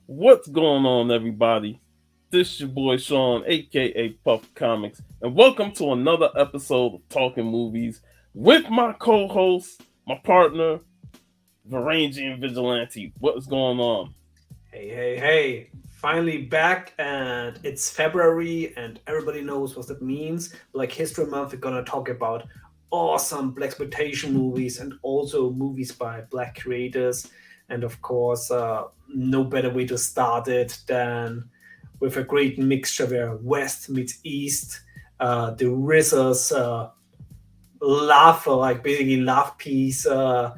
What's going on, everybody? This your boy Sean, aka Puff Comics, and welcome to another episode of Talking Movies with my co-host, my partner, Varangian Vigilante. What is going on? Hey. Finally back, and it's February, and everybody knows what that means. Like History Month, we're gonna talk about awesome blaxploitation movies and also movies by black creators. And of course, no better way to start it than with a great mixture where West meets East. The RZA's laugh, like basically laugh piece, the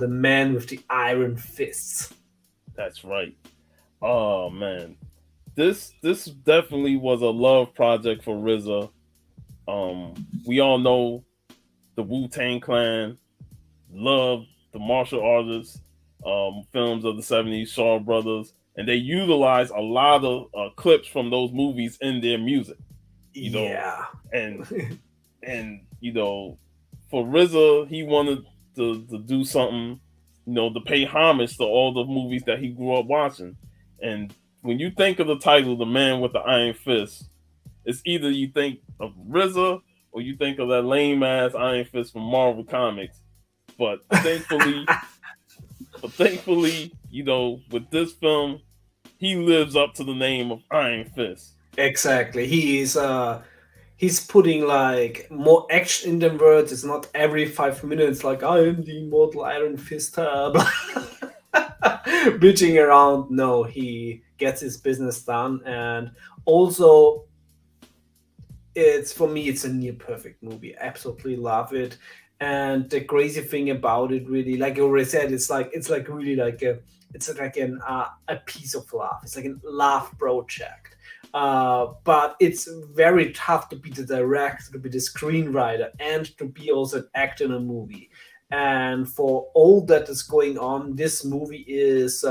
man with the iron fists. That's right. Oh man, this definitely was a love project for RZA. We all know the Wu-Tang Clan loved the martial artists films of the 70s, Shaw Brothers, and they utilize a lot of clips from those movies in their music, you know, Yeah. and and for RZA, he wanted to do something, to pay homage to all the movies that he grew up watching. And when you think of the title, The Man with the Iron Fist, it's either you think of RZA or you think of that lame ass Iron Fist from Marvel Comics. But thankfully, with this film, he lives up to the name of Iron Fist. Exactly. He's putting like more action in the words. It's not every 5 minutes like I am the immortal Iron Fist bitching around. No, he gets his business done, and also it's for me it's a near perfect movie. Absolutely love it. And the crazy thing about it, really, like I already said, it's like really like a piece of love. It's like a love project. But it's very tough to be the director, to be the screenwriter, and to be also an actor in a movie. And for all that is going on, this movie is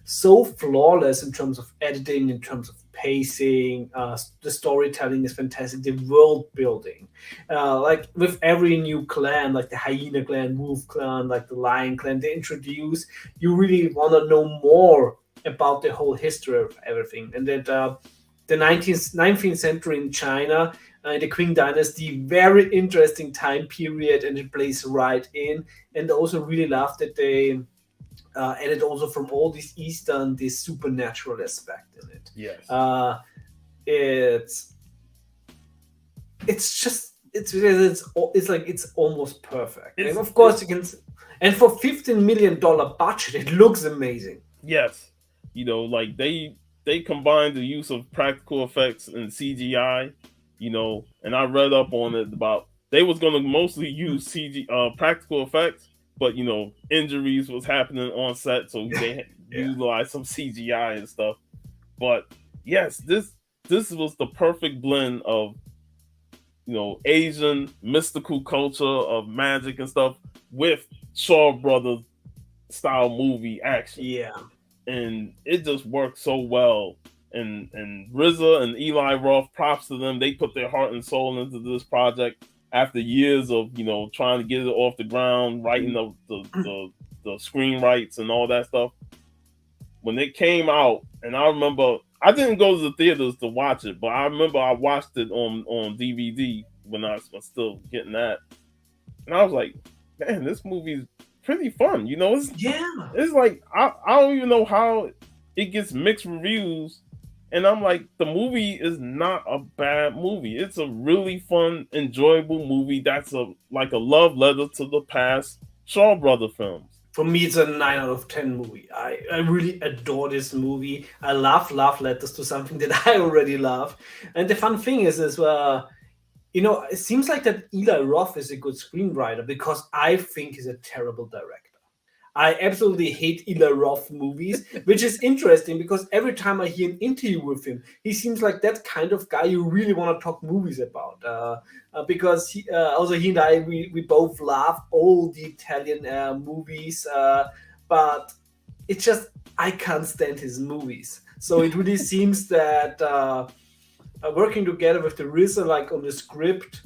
so flawless in terms of editing, in terms of pacing. The storytelling is fantastic. The world building, like with every new clan, like the Hyena clan, Wolf clan, like the Lion clan, they introduce. You really want to know more about the whole history of everything, and that the 19th century in China, the Qing Dynasty, very interesting time period, and it plays right in. And also really love that they added also from all this Eastern, this supernatural aspect in it. Yes. It's it's like it's almost perfect, and It's of it course you can. And for $15 million budget, it looks amazing. yes. Like they combined the use of practical effects and CGI, and I read up on it about they was gonna mostly use practical effects, but injuries was happening on set, so they Yeah. utilized some CGI and stuff. But yes, this was the perfect blend of Asian mystical culture of magic and stuff with Shaw Brothers style movie action, Yeah. and it just worked so well. And RZA and Eli Roth, props to them. They put their heart and soul into this project after years of trying to get it off the ground, writing the screenwrites and all that stuff. When it came out, and I remember I didn't go to the theaters to watch it, but I remember I watched it on DVD when I was still getting that, and I was like, man, this movie's pretty fun. Yeah. It's like I don't even know how it gets mixed reviews, and I'm like, the movie is not a bad movie. It's a really fun, enjoyable movie. That's like a love letter to the past Shaw Brother films. For me, it's a 9 out of 10 movie. I really adore this movie. I love letters to something that I already love. And the fun thing is it seems like that Eli Roth is a good screenwriter because I think he's a terrible director. I absolutely hate Eli Roth movies, which is interesting because every time I hear an interview with him, he seems like that kind of guy you really want to talk movies about. Because also he and I, we both love all the Italian movies, but it's just I can't stand his movies. So it really seems that working together with the RZA, like on the script,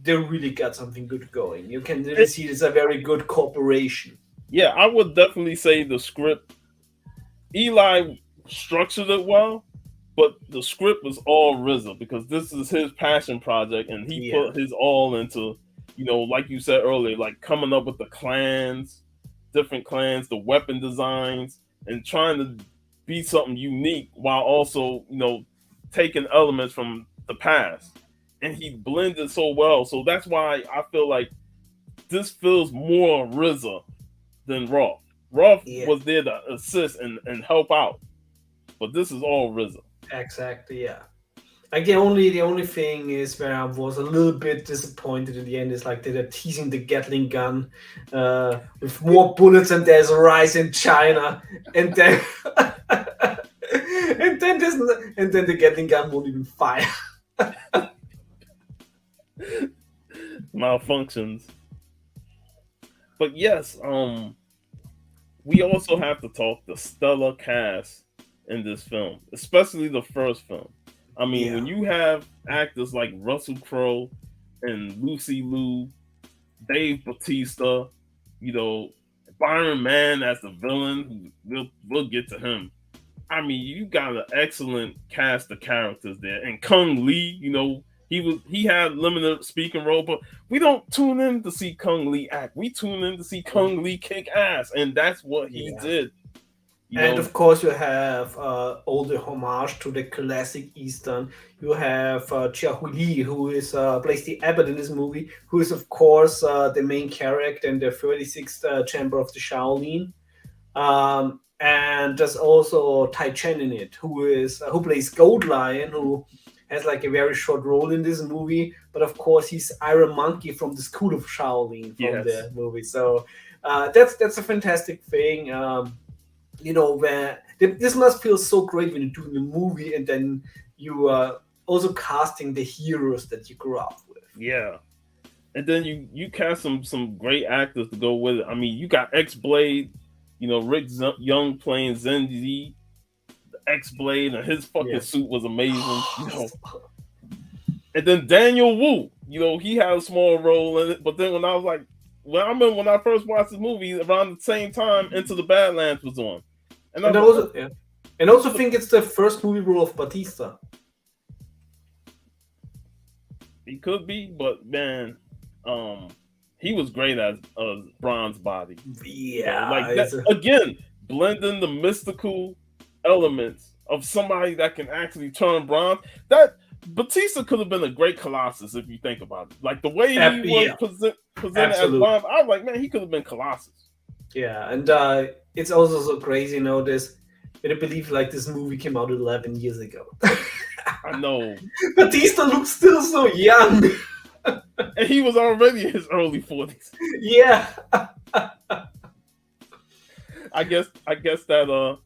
they really got something good going. You can really It, see it's a very good cooperation. yeah, I would definitely say the script. Eli. structured it well, but the script was all RZA because this is his passion project, and he Yeah, put his all into, like you said earlier, like coming up with the clans, different clans, the weapon designs, and trying to be something unique while also, taking elements from the past. And he blended so well. So that's why I feel like this feels more RZA than Roth. Roth yeah, was there to assist and help out, but this is all RZA. exactly. Yeah. Like the only thing is where I was a little bit disappointed in the end is like they're teasing the Gatling gun with more bullets and there's a rise in China and then and then the Gatling gun won't even fire. Malfunctions. But yes, we also have to talk the stellar cast in this film, especially the first film. I mean, Yeah, when you have actors like Russell Crowe and Lucy Liu, Dave Bautista, you know, Byron Mann as the villain, we'll get to him. I mean, you got an excellent cast of characters there, and Kung Lee, he had limited speaking role, but we don't tune in to see Kung Lee act. We tune in to see Kung Lee kick ass, and that's what he yeah. did. You And know, of course, you have all the homage to the classic Eastern. You have Chia Hu Li, who is plays the abbot in this movie, who is of course the main character in the 36th Chamber of the Shaolin. And there's also Tai Chen in it, who plays Gold Lion, who has like a very short role in this movie. But of course, he's Iron Monkey from the School of Shaolin from yes, the movie. So that's a fantastic thing. Where this must feel so great when you're doing a movie and then you are also casting the heroes that you grew up with. yeah. And then you cast some great actors to go with it. I mean, you got X Blade, Rick Young playing Zenzi, X Blade, and his fucking Yeah. suit was amazing. And then Daniel Wu, he had a small role in it. But then when I first watched the movie around the same time, Into the Badlands was on, and I And I was like, also yeah. And also think it's the first movie role of Batista. he could be, but man, um, he was great as Bronze Body. Yeah, Like that again, blending the mystical elements of somebody that can actually turn bronze. That Batista could have been a great Colossus if you think about it. Like the way he was yeah, presented as absolutely. bronze, I was like, man, he could have been Colossus. Yeah, and it's also so crazy, this. I believe like this movie came out 11 years ago. I know, Batista looks still so young. and he was already in his early 40s. Yeah. I guess that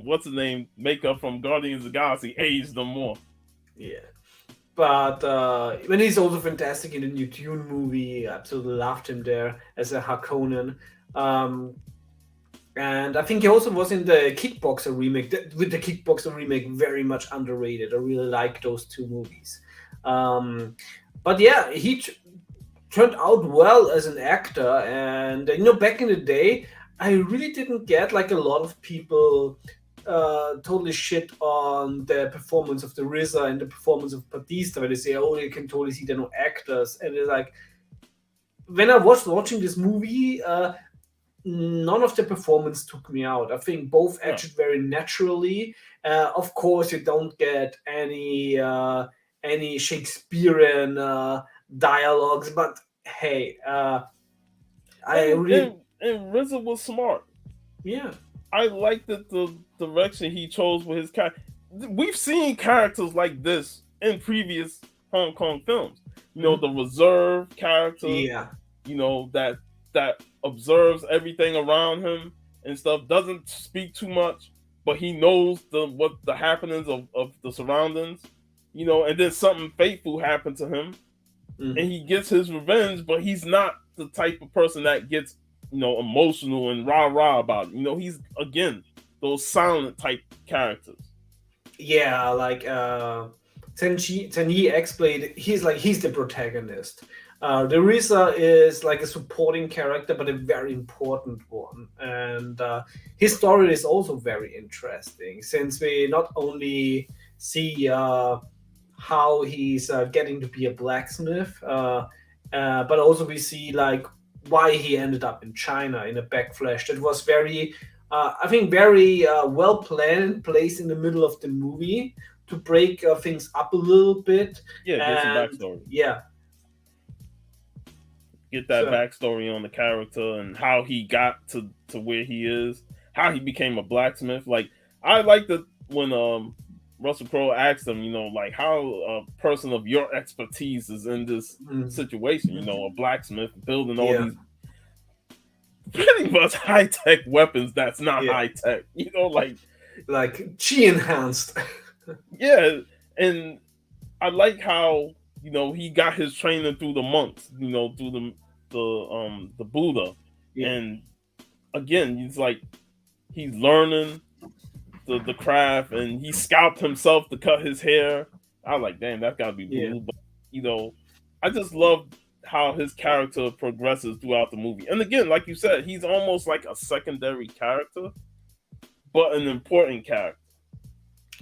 what's the name makeup from Guardians of the Galaxy aged them more. Yeah. But when he's also fantastic in the new Dune movie, I absolutely loved him there as a Harkonnen. And I think he also was in the Kickboxer remake. With the Kickboxer remake, very much underrated. I really like those two movies. But yeah, he turned out well as an actor. And back in the day, I really didn't get like a lot of people totally shit on the performance of the RZA and the performance of Batista, where they say, "Oh, you can totally see they're no actors." And it's like, when I was watching this movie, none of the performance took me out. I think both acted very naturally. Of course, you don't get any Shakespearean dialogues, but hey, I really and RZA was smart. yeah. I liked the direction he chose with his character. We've seen characters like this in previous Hong Kong films. The reserved character, Yeah. That observes everything around him and stuff, doesn't speak too much, but he knows what the happenings of the surroundings, and then something fateful happened to him, and he gets his revenge, but he's not the type of person that gets emotional and rah about it. He's again those silent type characters. Yeah, like Tenji explained, he's the protagonist. The RZA is like a supporting character, but a very important one. And his story is also very interesting, since we not only see how he's getting to be a blacksmith, but also we see like why he ended up in China in a backflash. That was very, I think, very well planned, placed in the middle of the movie to break things up a little bit. Yeah, get some And backstory. yeah, Get that so backstory on the character and how he got to where he is, how he became a blacksmith. Like I like the when Russell Crowe asked him, like how a person of your expertise is in this mm, situation. A blacksmith building all yeah, these pretty much high tech weapons that's not yeah, high tech. like chi enhanced. Yeah, and I like how he got his training through the monks, through the Buddha, Yeah, and again, he's like he's learning the craft, and he scalped himself to cut his hair. I was like, damn, that's gotta be yeah, brutal, but I just love how his character progresses throughout the movie. And again, like you said, he's almost like a secondary character, but an important character.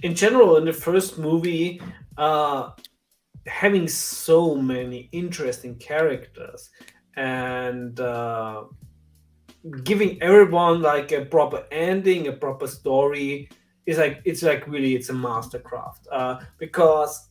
in general, in the first movie, uh, having so many interesting characters and giving everyone like a proper ending, a proper story is like it's a mastercraft. Because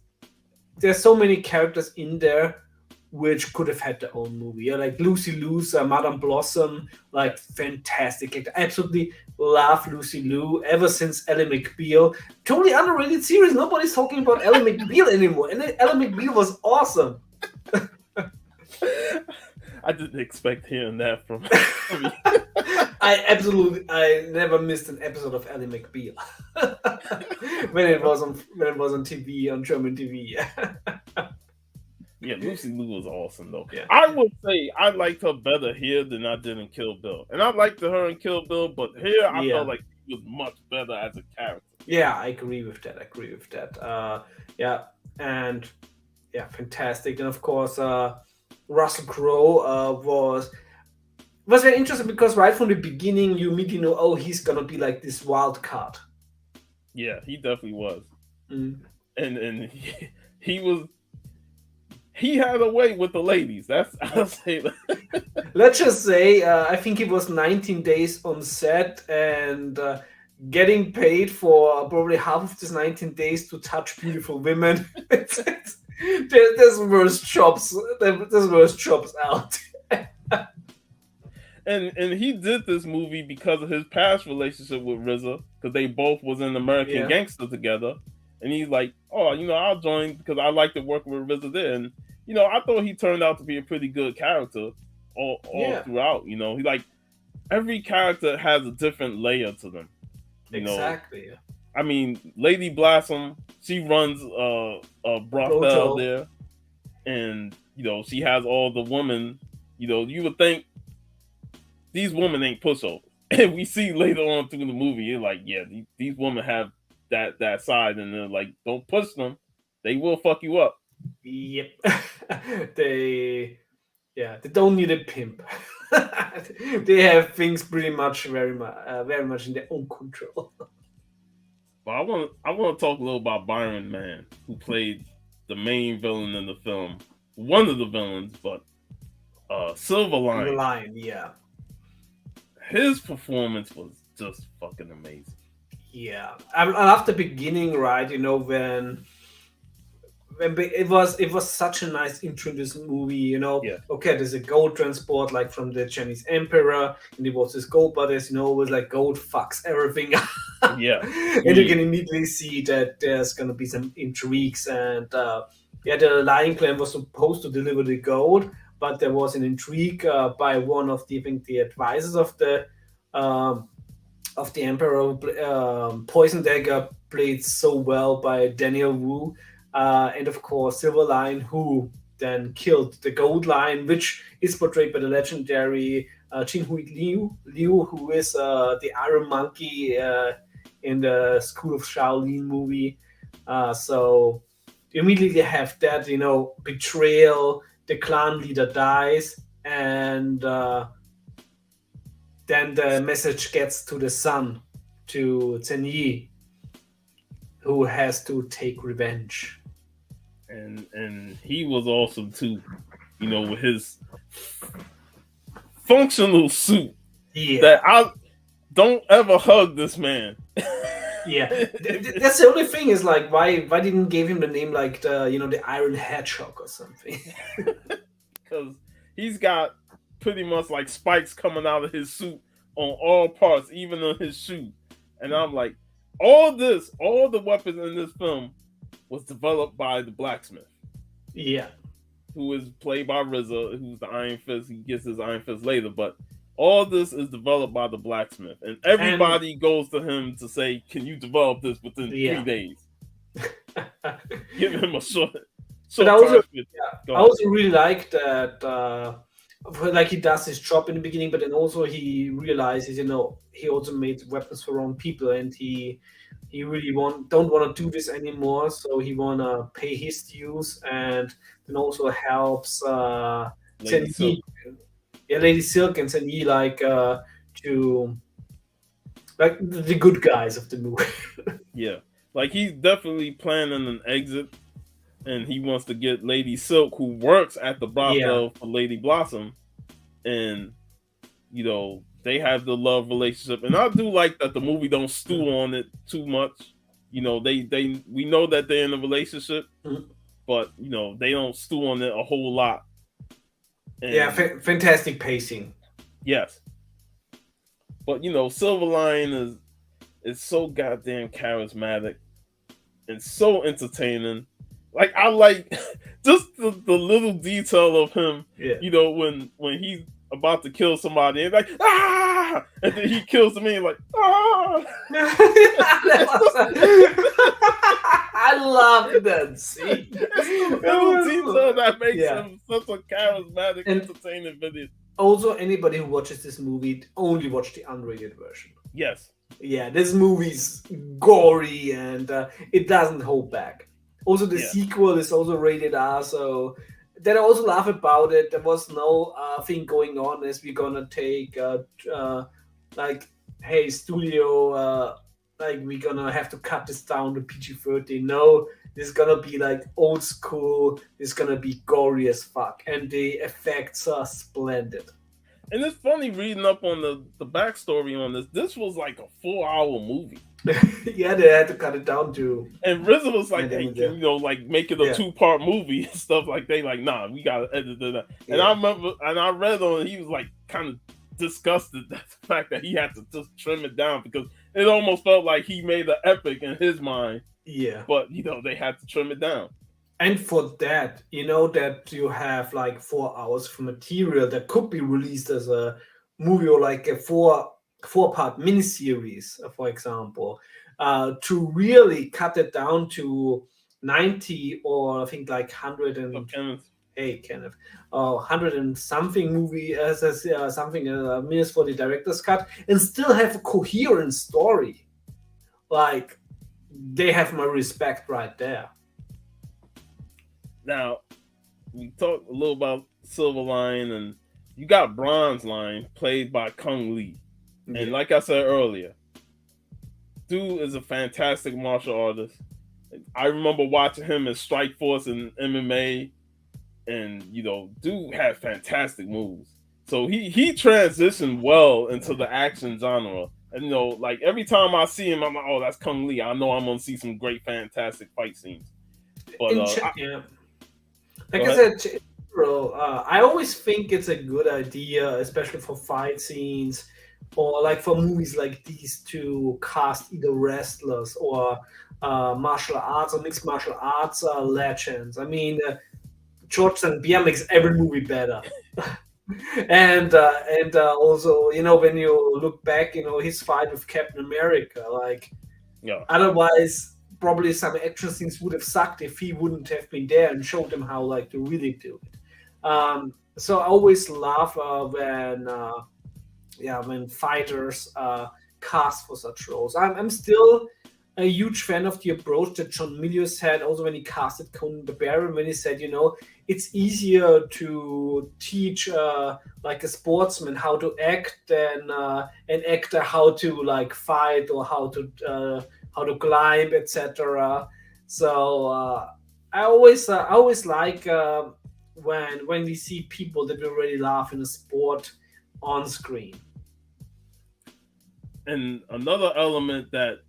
there's so many characters in there which could have had their own movie. Yeah, like Lucy Liu's Madame Blossom, like Yes. fantastic. Like, absolutely love Lucy Liu ever since Ally McBeal. Totally underrated series. Nobody's talking about Ally McBeal anymore. And Ally McBeal was awesome. I didn't expect hearing that from you. I never missed an episode of Ally McBeal when it was on TV, on German TV. Yeah, Lucy Liu was awesome though. Yeah. I would say I liked her better here than I did in Kill Bill, and I liked her in Kill Bill, but here I felt Yeah. like she was much better as a character. Yeah, I agree with that. I agree with that. Yeah, and yeah, fantastic. And of course, Russell Crowe was very interesting because right from the beginning you immediately know, oh, he's gonna be like this wild card. Yeah, he definitely was, Mm. and he was he had a way with the ladies. That's I'll say that. Let's just say, I think it was 19 days on set and getting paid for probably half of this 19 days to touch beautiful women. There's worse jobs. There's worse jobs out. And he did this movie because of his past relationship with RZA, because they both was in American Yeah. Gangster together, and he's like, oh, I'll join because I like to work with RZA there, and I thought he turned out to be a pretty good character all Yeah. throughout. He like every character has a different layer to them. Exactly. I mean, Lady Blossom, she runs a brothel Brothel. there, and she has all the women. You would think these women ain't pushovers. And we see later on through the movie, you're like, yeah, these women have that side, and they're like, don't push them, they will fuck you up. Yep. they they don't need a pimp. They have things pretty much very much in their own control. But I want to talk a little about Byron Mann, who played the main villain in the film, one of the villains, but Silverline. Line, yeah. His performance was just fucking amazing. Yeah, I love the beginning, right? When it was such a nice intro in this movie. Yeah. Okay, there's a gold transport like from the Chinese emperor, and it was this gold, but as you know, with like gold fucks everything. Yeah. And you can immediately see that there's gonna be some intrigues, and the lying clan was supposed to deliver the gold, but there was an intrigue by one of the, I think, the advisors um, of the emperor. Poison Dagger, played so well by Daniel Wu, and of course Silverline, who then killed the Gold Line, which is portrayed by the legendary Jinhui Liu, who is the Iron Monkey in the School of Shaolin movie. So you immediately have that, betrayal the clan leader dies, and then the message gets to the son, to Zenyi, who has to take revenge. And he was awesome too, with his functional suit. Yeah. That I don't ever hug this man. Yeah, that's the only thing is like why didn't give him the name like the Iron Hedgehog or something? Because he's got pretty much like spikes coming out of his suit on all parts, even on his shoe. And I'm like, all the weapons in this film was developed by the Blacksmith. Yeah. Who is played by RZA, who's the Iron Fist. He gets his Iron Fist later, but all this is developed by the Blacksmith, and everybody goes to him to say, "Can you develop this within 3 days?" Give him a short. But I also really like that. Like he does his job in the beginning, but then also he realizes, he also made weapons for wrong people, and he really don't want to do this anymore. So he wanna pay his dues, and then also helps Lady Silk. Lady Silk and Zenyi to like the good guys of the movie. Yeah, like he's definitely planning an exit, and he wants to get Lady Silk, who works at the brothel for Lady Blossom, and they have the love relationship. And I do like that the movie don't stew on it too much. We know that they're in a relationship, but they don't stew on it a whole lot. And, fantastic pacing. Yes, but Silverline is so goddamn charismatic and so entertaining. Like I like just the little detail of him. Yeah. When he's about to kill somebody, and like and then he kills the man like I love that scene. Little detail that makes him such a charismatic, entertaining video. Also, anybody who watches this movie only watch the unrated version. Yes. Yeah, this movie's gory and it doesn't hold back. Also, the sequel is also rated R, so that I also laugh about it. There was no thing going on as we're gonna take hey studio, we're gonna have to cut this down to PG-13. No, this is gonna be like old school. It's gonna be gory as fuck, and the effects are splendid. And it's funny reading up on the backstory on this. This was like a 4-hour movie. Yeah, they had to cut it down to. And RZA was like, "Hey, can make it a 2-part movie and stuff like they like, nah, we gotta edit it." And I remember, and I read on it, he was like kind of disgusted at the fact that he had to just trim it down because it almost felt like he made an epic in his mind. Yeah, but they had to trim it down. And for that, that you have like 4 hours of material that could be released as a movie or like a four-part miniseries, for example, to really cut it down to 90 or I think like 100 and hey Kenneth, 100 and something movie as something minutes for the director's cut, and still have a coherent story. Like they have my respect right there. Now, we talked a little about Silverline, and you got Bronze Line, played by Kung Lee. Yeah. And like I said earlier, dude is a fantastic martial artist. I remember watching him in Strike Force and MMA, and dude had fantastic moves. So he transitioned well into the action genre. And like every time I see him, I'm like, oh, that's Kung Lee. I know I'm gonna see some great, fantastic fight scenes. But like I said, I always think it's a good idea, especially for fight scenes or like for movies like these, to cast either wrestlers or martial arts or mixed martial arts legends. I mean, George St. Pierre makes every movie better. and also, when you look back, his fight with Captain America, otherwise probably some action scenes would have sucked if he wouldn't have been there and showed them how to really do it. So I always love when fighters cast for such roles. I'm still a huge fan of the approach that John Milius had also when he casted Conan the Barbarian, when he said, it's easier to teach like a sportsman how to act than an actor how to like fight or how to climb, etc. So I always like when we see people that we really love in a sport on screen. And another element that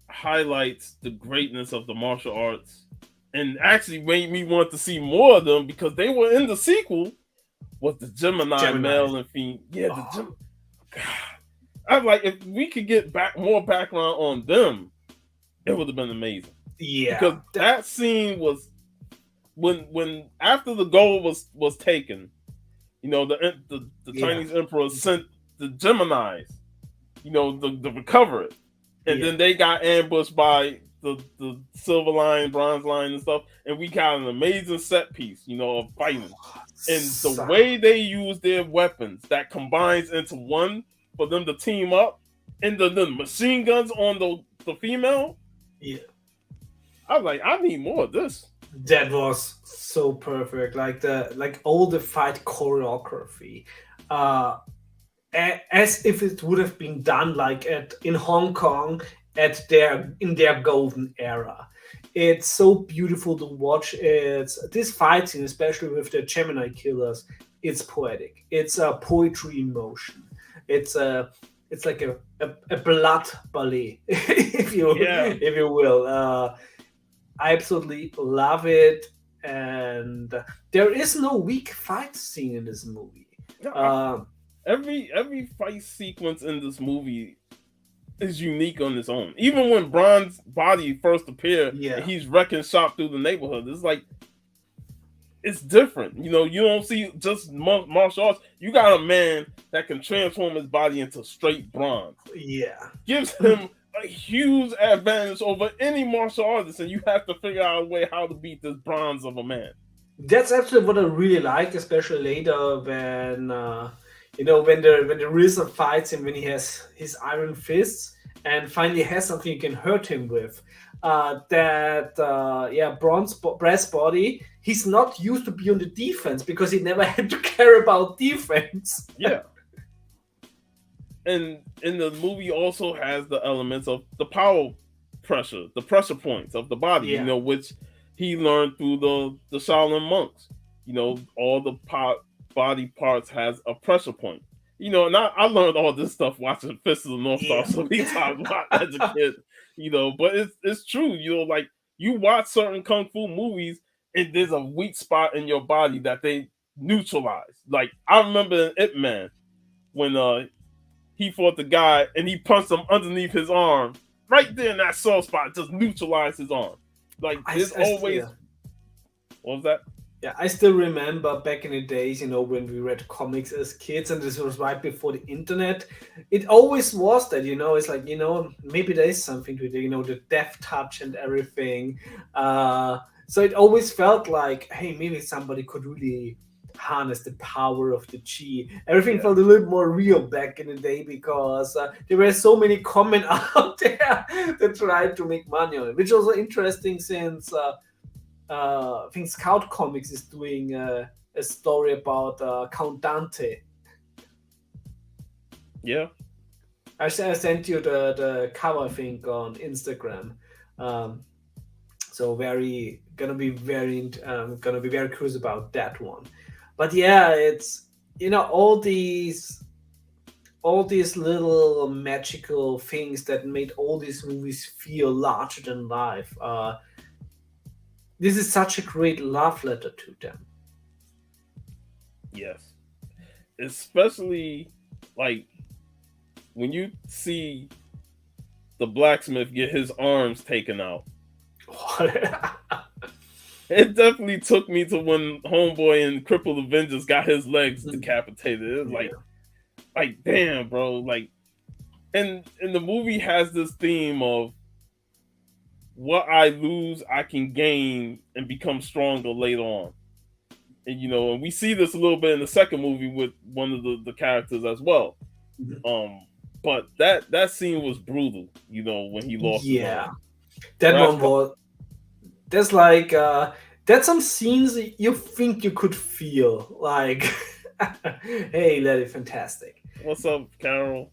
highlights the greatness of the martial arts and actually made me want to see more of them because they were in the sequel was the Gemini male and female. Yeah, the Gemini. I'm like, if we could get more background on them, it would have been amazing. Yeah, because that scene was when after the gold was taken, the Chinese emperor sent the Geminis, to recover it, and then they got ambushed by the Silver Lion, Bronze Lion, and stuff, and we got an amazing set piece, of fighting, and the way they use their weapons that combines into one for them to team up, and the machine guns on the female. Yeah, I was like, I need more of this. That was so perfect, like all the fight choreography, as if it would have been done like in Hong Kong in their golden era. It's so beautiful to watch. It's this fight scene, especially with the Gemini Killers. It's poetic. It's a poetry in motion. It's like a blood ballet, if you will. I absolutely love it, and there is no weak fight scene in this movie. Every fight sequence in this movie is unique on its own. Even when Bron's body first appeared, and he's wrecking shop through the neighborhood, it's like it's different. You don't see just martial arts. You got a man that can transform his body into straight bronze. Yeah, gives him a huge advantage over any martial artist, and you have to figure out a way how to beat this bronze of a man. That's actually what I really like, especially later when when the RZA fights him, when he has his Iorn Fists and finally has something you can hurt him with. Brass body, he's not used to be on the defense because he never had to care about defense. Yeah. And the movie also has the elements of the power pressure, the pressure points of the body, which he learned through the Shaolin monks. All the body parts has a pressure point. And I learned all this stuff watching Fist of the North Star so many times as a kid. But it's true. Like you watch certain kung fu movies and there's a weak spot in your body that they neutralize. Like I remember in Ip Man when he fought the guy and he punched him underneath his arm. Right there in that soft spot, just neutralized his arm. Like there's always. What was that? Yeah, I still remember back in the days, when we read comics as kids, and this was right before the internet. It always was that, it's like, maybe there is something to it, the death touch and everything. So it always felt like, hey, maybe somebody could really harness the power of the chi. Everything felt a little more real back in the day because there were so many comments out there that tried to make money on it, which was also interesting since I think Scout Comics is doing a story about Count Dante. Yeah. I sent you the cover, I think, on Instagram. So gonna be very curious about that one. But yeah, it's all these little magical things that made all these movies feel larger than life. This is such a great love letter to them. Yes. Especially like when you see the blacksmith get his arms taken out. It definitely took me to when Homeboy and Crippled Avengers got his legs decapitated. It was like damn, bro. Like, and the movie has this theme of what I lose, I can gain and become stronger later on. And and we see this a little bit in the second movie with one of the characters as well. but that scene was brutal. You know, when he lost his Yeah, arm. that Brass, one was. There's like there's some scenes you think you could feel like, hey, that is fantastic. what's up, Carol?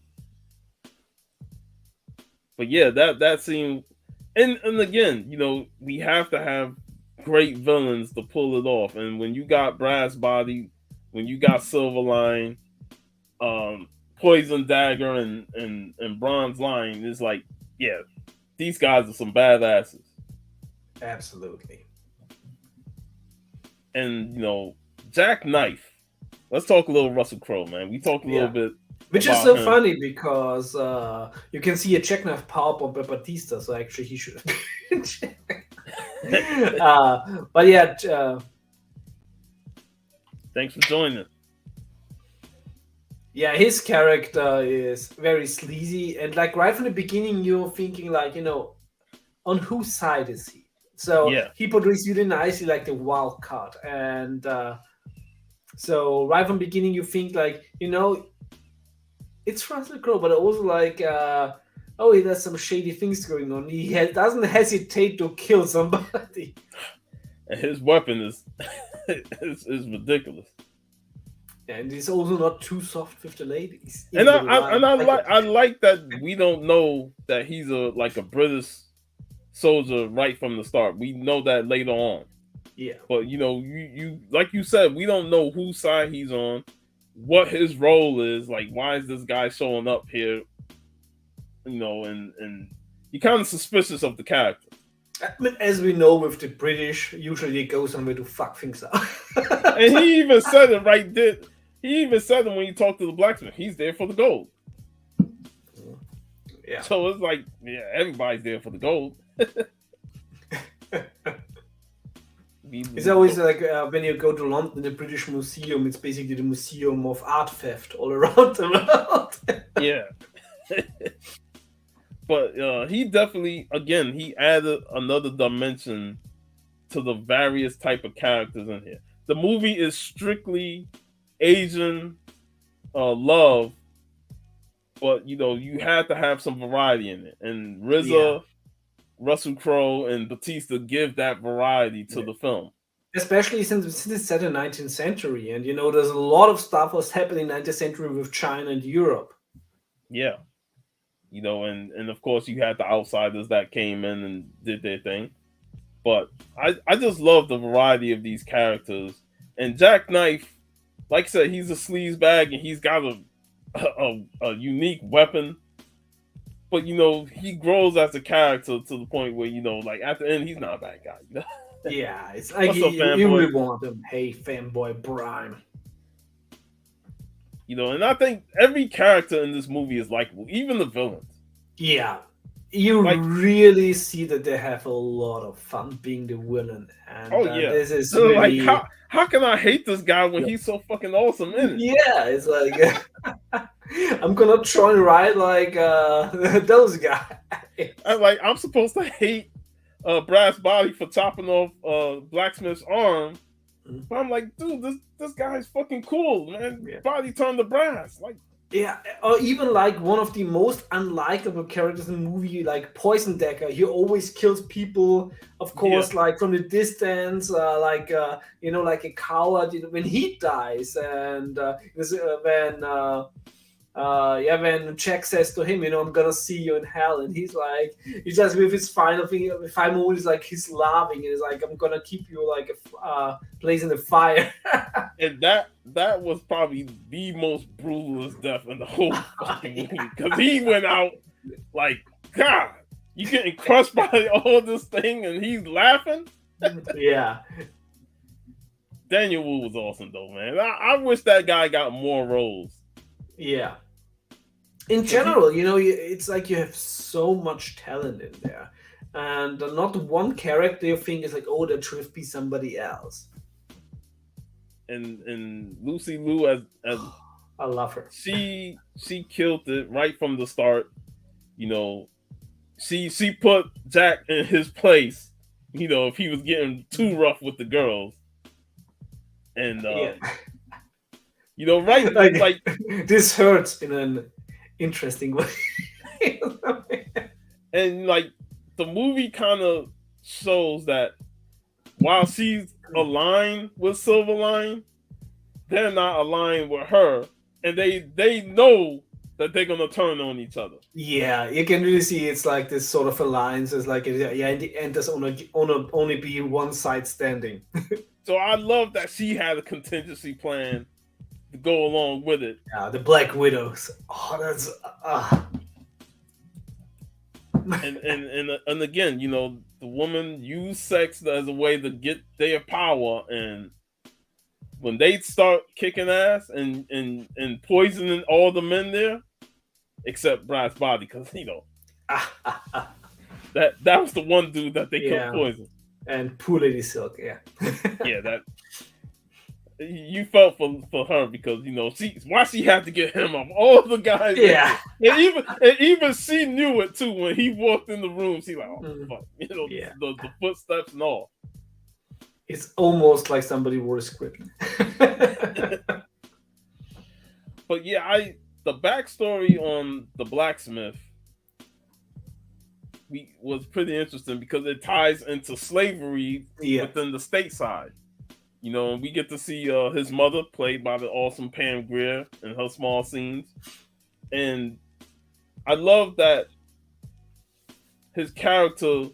But yeah, that scene, and again, you know, we have to have great villains to pull it off. And when you got Brass Body, when you got Silverline, um, Poison Dagger, and Bronze Line, it's like, yeah, these guys are some badasses. Absolutely. And you know, Jackknife. Let's talk a little Russell Crowe, man. We talked a little Yeah. bit Which is about so him. funny because you can see a Jackknife power bomb by Batista, so actually he should have. But yeah, Thanks for joining. yeah, his character is very sleazy, and like right from the beginning, you're thinking like, on whose side is he? So Yeah, he portrays really nicely like the wild card, and so right from the beginning, you think like, it's Russell Crowe, but also like, oh, he has some shady things going on. He doesn't hesitate to kill somebody. and his weapon is is ridiculous. And he's also not too soft with the ladies. And Even though I like that we don't know that he's a British soldier right from the start. We know that later on. Yeah. But you know, you like you said, we don't know whose side he's on, what his role is. Like, why is this guy showing up here? You know, and you're kind of suspicious of the character. But as we know with the British, usually they go somewhere to fuck things up. And he even said it right there. He even said it when he talked to the blacksmith. He's there for the gold. Yeah. So it's like, yeah, everybody's there for the gold. It's always like when you go to London, the British Museum, it's basically the museum of art theft all around the world. Yeah. But he definitely, again, he added another dimension to the various type of characters in here. The movie is strictly Asian love, but you know, you had to have some variety in it. And RZA, Russell Crowe, and Batista give that variety to the film. Especially since it's set in the 19th century, and there's a lot of stuff was happening in the 19th century with China and Europe. Yeah. You know, and of course you had the outsiders that came in and did their thing. But I just love the variety of these characters. And Jackknife, like I said, he's a sleaze bag and he's got a unique weapon. But he grows as a character to the point where like at the end he's not a bad guy. Yeah, it's like What's up, you really fanboy? want them. Hey, fanboy Prime. And I think every character in this movie is likable, even the villains. Yeah, you Like, really see that they have a lot of fun being the villain, and oh yeah, this is so, really like how can I hate this guy when he's so fucking awesome in it? yeah. It's like I'm gonna try and ride like those guys. I'm supposed to hate Brass Body for chopping off Blacksmith's arm. But I'm like, dude, this guy's fucking cool, man. Yeah. Body turned to brass. Like, Yeah, or even like one of the most unlikable characters in the movie, like Poison Dagger. He always kills people, of course, like from the distance, like a coward. When he dies, and when Jack says to him, I'm gonna see you in hell, and he's just with his final thing, final moves, like he's laughing, and he's like, I'm gonna keep you like a place in the fire. and that was probably the most brutalest death in the whole fucking movie, because he went out like, God, you getting crushed by all this thing, and he's laughing. Yeah. Daniel Wu was awesome though, man. I wish that guy got more roles. Yeah. In general, it's like you have so much talent in there, and not one character you think is like, oh, that should be somebody else. And Lucy Liu as I love her. She killed it right from the start. She put Jack in his place. If he was getting too rough with the girls, and right, like this hurts in interesting way. And like the movie kind of shows that while she's aligned with Silverline, they're not aligned with her, and they know that they're gonna turn on each other. Yeah, you can really see it's like this sort of alliance. It's like, yeah, in the end, there's only be one side standing. So I love that she had a contingency plan to go along with it. Yeah, the Black Widows. Oh, that's And again, you know, the woman used sex as a way to get their power, and when they start kicking ass and poisoning all the men there, except Brad's body, because you know that was the one dude that they couldn't poison. And poor Lady Silk, yeah. Yeah, that you felt for her, because you know why she had to get him of all the guys. Yeah, and even she knew it too when he walked in the room. She like, oh fuck, you know, the footsteps and all. It's almost like somebody wrote a script. But yeah, the backstory on the Blacksmith was pretty interesting because it ties into slavery within the stateside. You know, and we get to see his mother, played by the awesome Pam Grier, in her small scenes. And I love that his character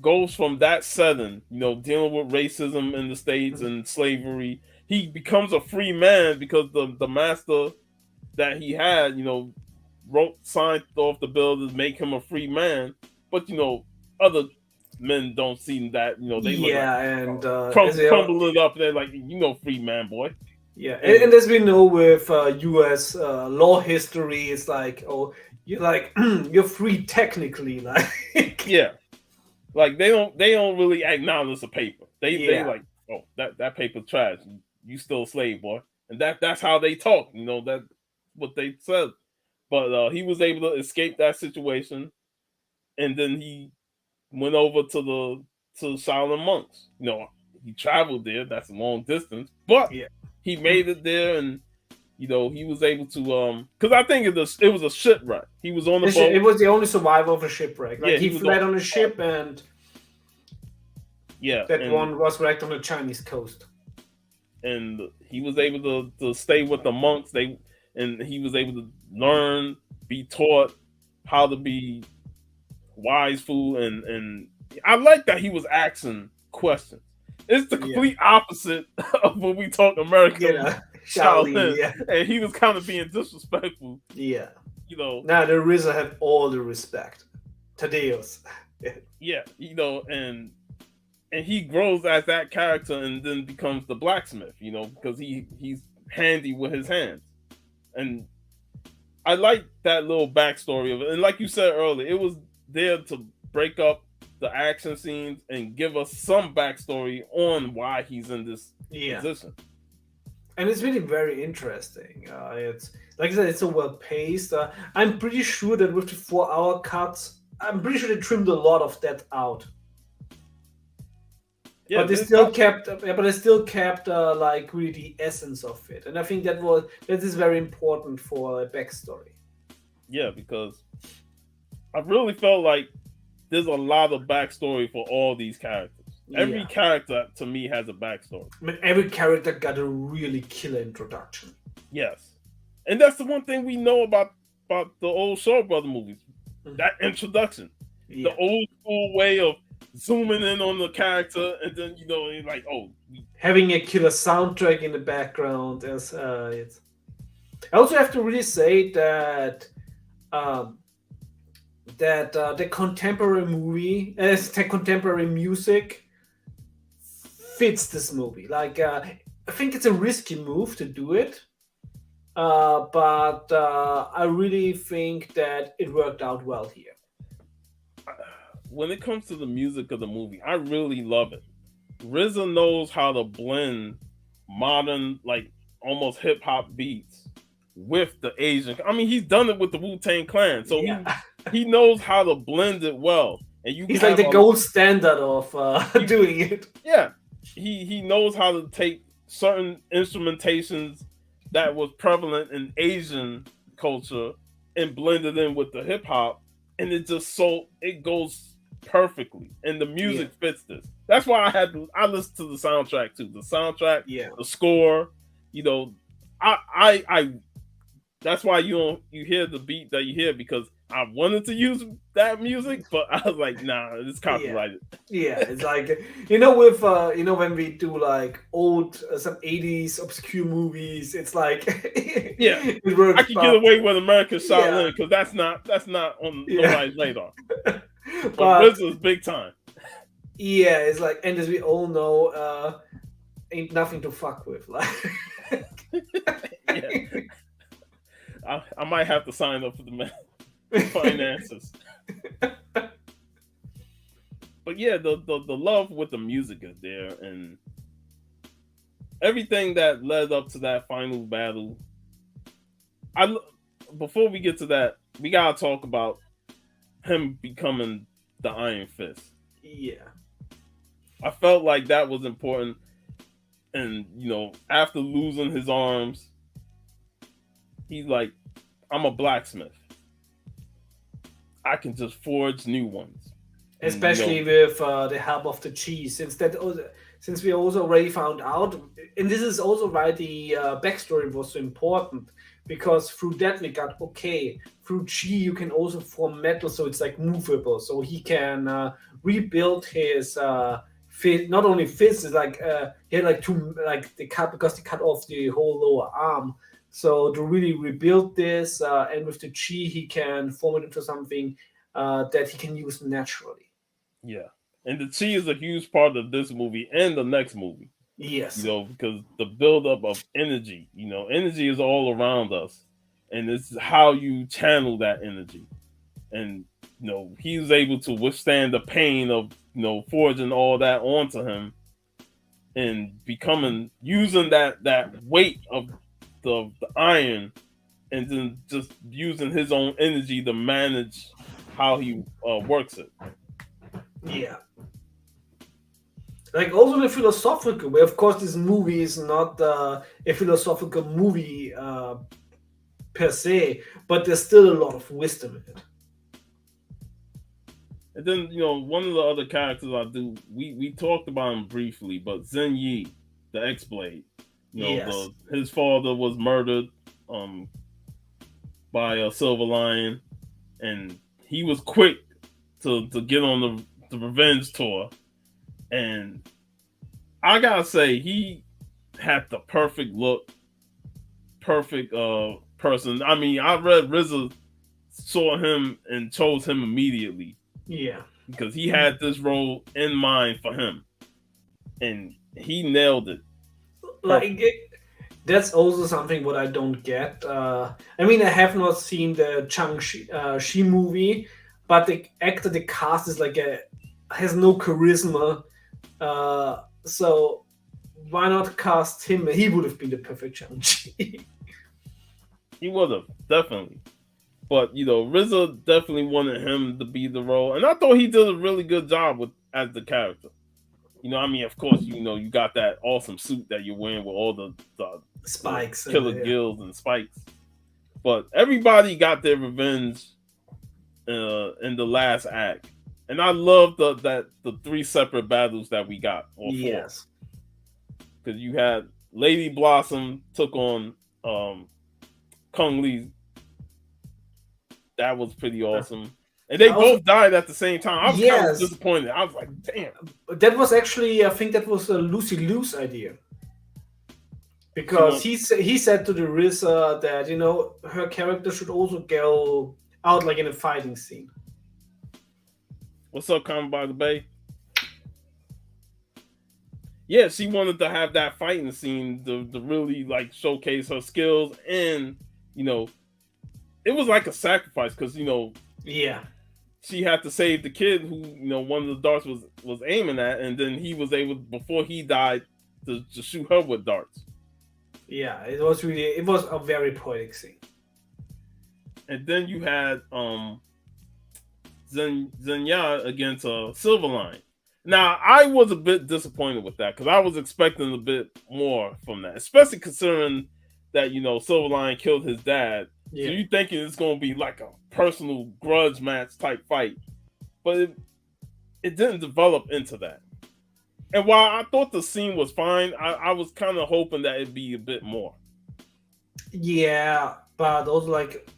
goes from that setting, you know, dealing with racism in the States and slavery. He becomes a free man because the master that he had, you know, signed off the bill to make him a free man. But, you know, other men don't see that, you know, they crumble it up. They're like, you know, free man, boy. Yeah, and as we know with U.S. Law history, it's like, oh, you're like you're free technically, like yeah, like they don't really acknowledge the paper. They like, oh, that paper's trash. You still a slave, boy, and that's how they talk. You know, that's what they said. But he was able to escape that situation, and then he went over to the Shaolin monks. You know, he traveled there. That's a long distance, but he made it there, and you know he was able to because I think it was a shipwreck. He was on the boat. It was the only survival of a shipwreck. Like he fled on a ship, and one was wrecked on the Chinese coast. And he was able to stay with the monks. And he was able to learn, be taught how to be wise fool, and I like that he was asking questions. It's the complete opposite of when we talk American Shaolin, and he was kind of being disrespectful. Yeah, you know. Now the RZA have all the respect. Tadeus. Yeah, you know, and he grows as that character, and then becomes the Blacksmith. You know, because he's handy with his hands. And I like that little backstory of it. And like you said earlier, it was there to break up the action scenes and give us some backstory on why he's in this position. And it's really very interesting. It's like I said, it's so well paced. I'm pretty sure that with the 4-hour cuts, I'm pretty sure they trimmed a lot of that out. Yeah, but they still kept like really the essence of it, and I think that is very important for a backstory. Yeah, because I really felt like there's a lot of backstory for all these characters. Every character to me has a backstory. I mean, every character got a really killer introduction. Yes, and that's the one thing we know about the old Shaw Brother movies. That introduction, the old school way of zooming in on the character, and then you know, like, oh, having a killer soundtrack in the background. I also have to really say that the contemporary the contemporary music fits this movie. Like, I think it's a risky move to do it, but I really think that it worked out well here. When it comes to the music of the movie, I really love it. RZA knows how to blend modern, like almost hip hop beats with the Asian. I mean, he's done it with the Wu-Tang Clan, so he knows how to blend it well. And he's like the gold standard of doing it. Yeah, he knows how to take certain instrumentations that was prevalent in Asian culture and blended in with the hip hop, and it goes perfectly, and the Yeah. music fits this. That's why I listened to the soundtrack too. The soundtrack, Yeah. the score, you know, I that's why you hear the beat that you hear, because I wanted to use that music, but I was like, nah, it's Yeah. copyrighted. Yeah, it's like with when we do like old some 80s obscure movies, it's like Yeah, it I works, could get but away with American yeah, Shaolin because that's not on yeah. nobody's radar. But But RZA's big time. yeah, it's like, and as we all know, ain't nothing to fuck with. Like, Yeah, I might have to sign up for the finances. But yeah, the love with the music is there, and everything that led up to that final battle. I Before we get to that, we gotta talk about him becoming the Iron Fist. yeah, I felt like that was important, and after losing his arms, he's like, I'm a blacksmith. I can just forge new ones. And, especially with the help of the cheese, since we also already found out, and this is also why the backstory was so important, because through that we got, okay, through chi you can also form metal, so it's like movable, so he can rebuild his fit. Not only fist, it's like he had like two, like they cut, because they cut off the whole lower arm, so to really rebuild this, and with the chi he can form it into something that he can use naturally. yeah, and the chi is a huge part of this movie and the next movie. Yes. Because the buildup of energy, energy is all around us, and it's how you channel that energy. And he was able to withstand the pain of forging all that onto him, and becoming using that weight of the iron, and then just using his own energy to manage how he works it. Yeah. Like also in a philosophical way. Of course, this movie is not a philosophical movie per se, but there's still a lot of wisdom in it. And then one of the other characters we talked about him briefly, but Zen Yi, the X Blade. Yes. His father was murdered by a Silver Lion, and he was quick to get on the revenge tour. And I gotta say, he had the perfect look, perfect person. I mean, I read RZA saw him and chose him immediately. Yeah. Because he had this role in mind for him, and he nailed it. Like that's also something what I don't get. I mean, I have not seen the Shi movie, but the actor the cast is like has no charisma. So why not cast him? He would have been the perfect Shang-Chi. He would have, definitely. But RZA definitely wanted him to be the role, and I thought he did a really good job as the character. I mean, of course, you got that awesome suit that you're wearing with all the spikes, killer gills and spikes. But everybody got their revenge in the last act, and I love the three separate battles that we got. Yes. Because you had Lady Blossom took on Kung Lee. That was pretty awesome. And they both died at the same time. I was kind of disappointed. I was like, damn. That was actually, I think that was a Lucy Liu's idea. Because he said to the RZA that, her character should also go out like in a fighting scene. What's up, Come by the Bay? Yeah, she wanted to have that fighting scene to really like showcase her skills, and it was like a sacrifice because yeah, she had to save the kid who one of the darts was aiming at, and then he was able, before he died, to shoot her with darts. Yeah, it was a very poetic scene. And then you had Zenya against Silverline. Now I was a bit disappointed with that because I was expecting a bit more from that, especially considering that Silverline killed his dad. So Yeah. you thinking it's gonna be like a personal grudge match type fight, but it didn't develop into that. And while I thought the scene was fine, I was kind of hoping that it'd be a bit more. Yeah, but also like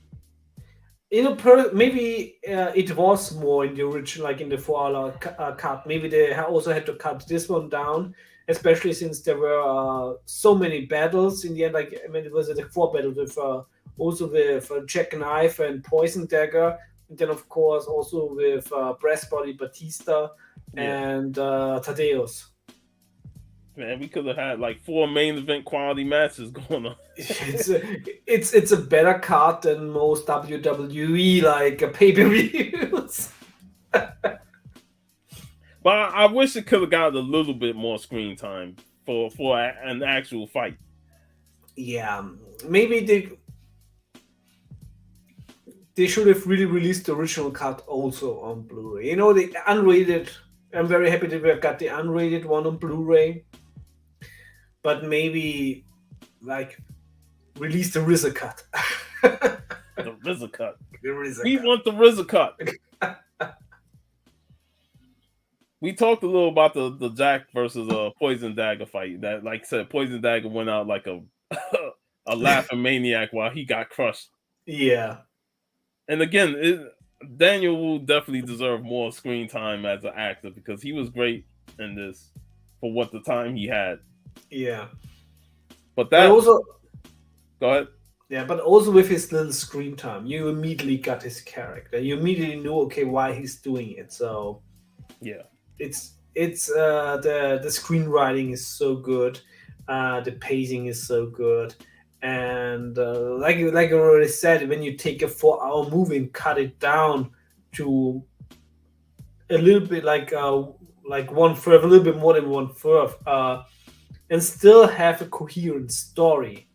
maybe it was more in the original, like in the 4 hour cut. Maybe they also had to cut this one down, especially since there were so many battles in the end. Like I mean, it was like 4 battles with also with Jackknife and Poison Dagger, and then of course also with Brass Body Batista Yeah, and Tadeus. man, we could have had like 4 main event quality matches going on. It's a better card than most WWE like pay per views. But I wish it could have got a little bit more screen time for an actual fight. Yeah, maybe they should have really released the original cut also on Blu-ray. You know, the unrated. I'm very happy that we got the unrated one on Blu-ray, but maybe like release the RZA cut. The RZA cut. The RZA We cut. want the RZA cut. We talked a little about the Jack versus Poison Dagger fight. That, like I said, Poison Dagger went out like a a laughing maniac while he got crushed. Yeah. And again, Daniel Wu definitely deserved more screen time as an actor because he was great in this for what the time he had. Yeah. But But also, go ahead. yeah, but also with his little screen time, you immediately got his character. You immediately knew, okay, why he's doing it. So Yeah, it's the screenwriting is so good, the pacing is so good, and like I already said, when you take a 4 hour movie and cut it down to a little bit like one third, a little bit more than one third, and still have a coherent story.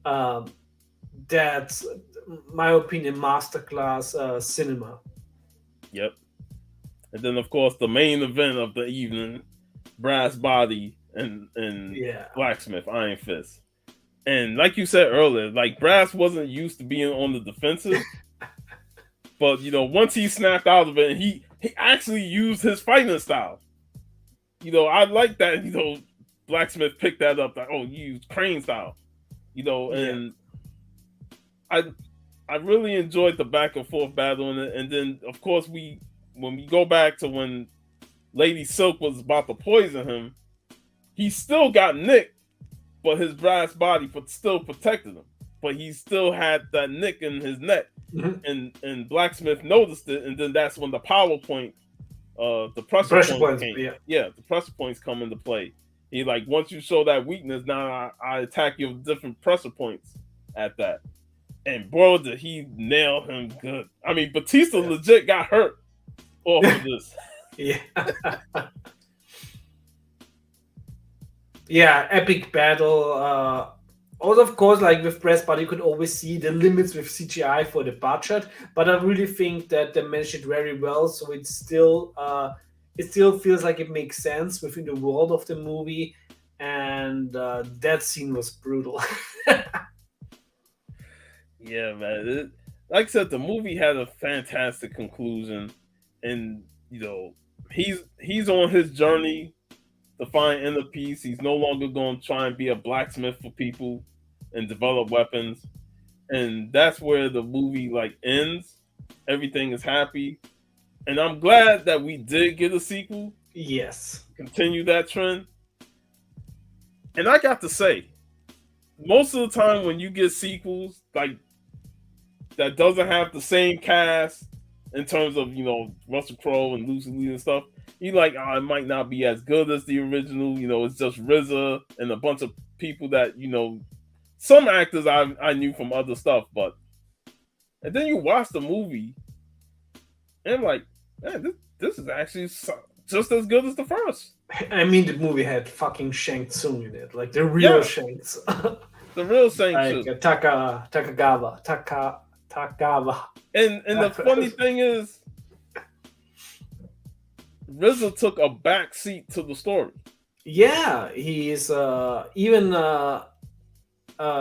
Um, that's my opinion, masterclass cinema. yep. And then of course the main event of the evening, Brass Body and Yeah. Blacksmith, Iron Fist. And like you said earlier, like Brass wasn't used to being on the defensive, but you know, once he snapped out of it, and he actually used his fighting style. You know, I like that. You know, Blacksmith picked that up. Like, oh, you use crane style. You know, Yeah. and I really enjoyed the back and forth battle, and then of course when we go back to when Lady Silk was about to poison him, he still got nicked, but his brass body still protected him. But he still had that nick in his neck, and Blacksmith noticed it, and then that's when the PowerPoint, the pressure points came. Yeah, the pressure points come into play. He like, once you show that weakness, now I attack you with different pressure points at that. And bro, did he nail him good? I mean, Batista legit got hurt off of this. Yeah. Yeah, epic battle. Also, of course, like with Brass Body, you could always see the limits with CGI for the budget, but I really think that they managed it very well. So it still feels like it makes sense within the world of the movie, and that scene was brutal. Yeah, man. Like I said, the movie had a fantastic conclusion, and you know, he's on his journey to find inner peace. He's no longer going to try and be a blacksmith for people and develop weapons, and that's where the movie like ends. Everything is happy, and I'm glad that we did get a sequel. Yes. Continue that trend. And I got to say, most of the time when you get sequels like that doesn't have the same cast in terms of, you know, Russell Crowe and Lucy Liu and stuff, you like, oh, it might not be as good as the original. You know, it's just RZA and a bunch of people that, you know, some actors I knew from other stuff, but and then you watch the movie and I'm like, man, this is actually just as good as the first. I mean, the movie had fucking Shang Tsung in it, like the real Shang Tsung. The real Shang like Takagawa. And the funny thing is, RZA took a back seat to the story. Yeah, he's even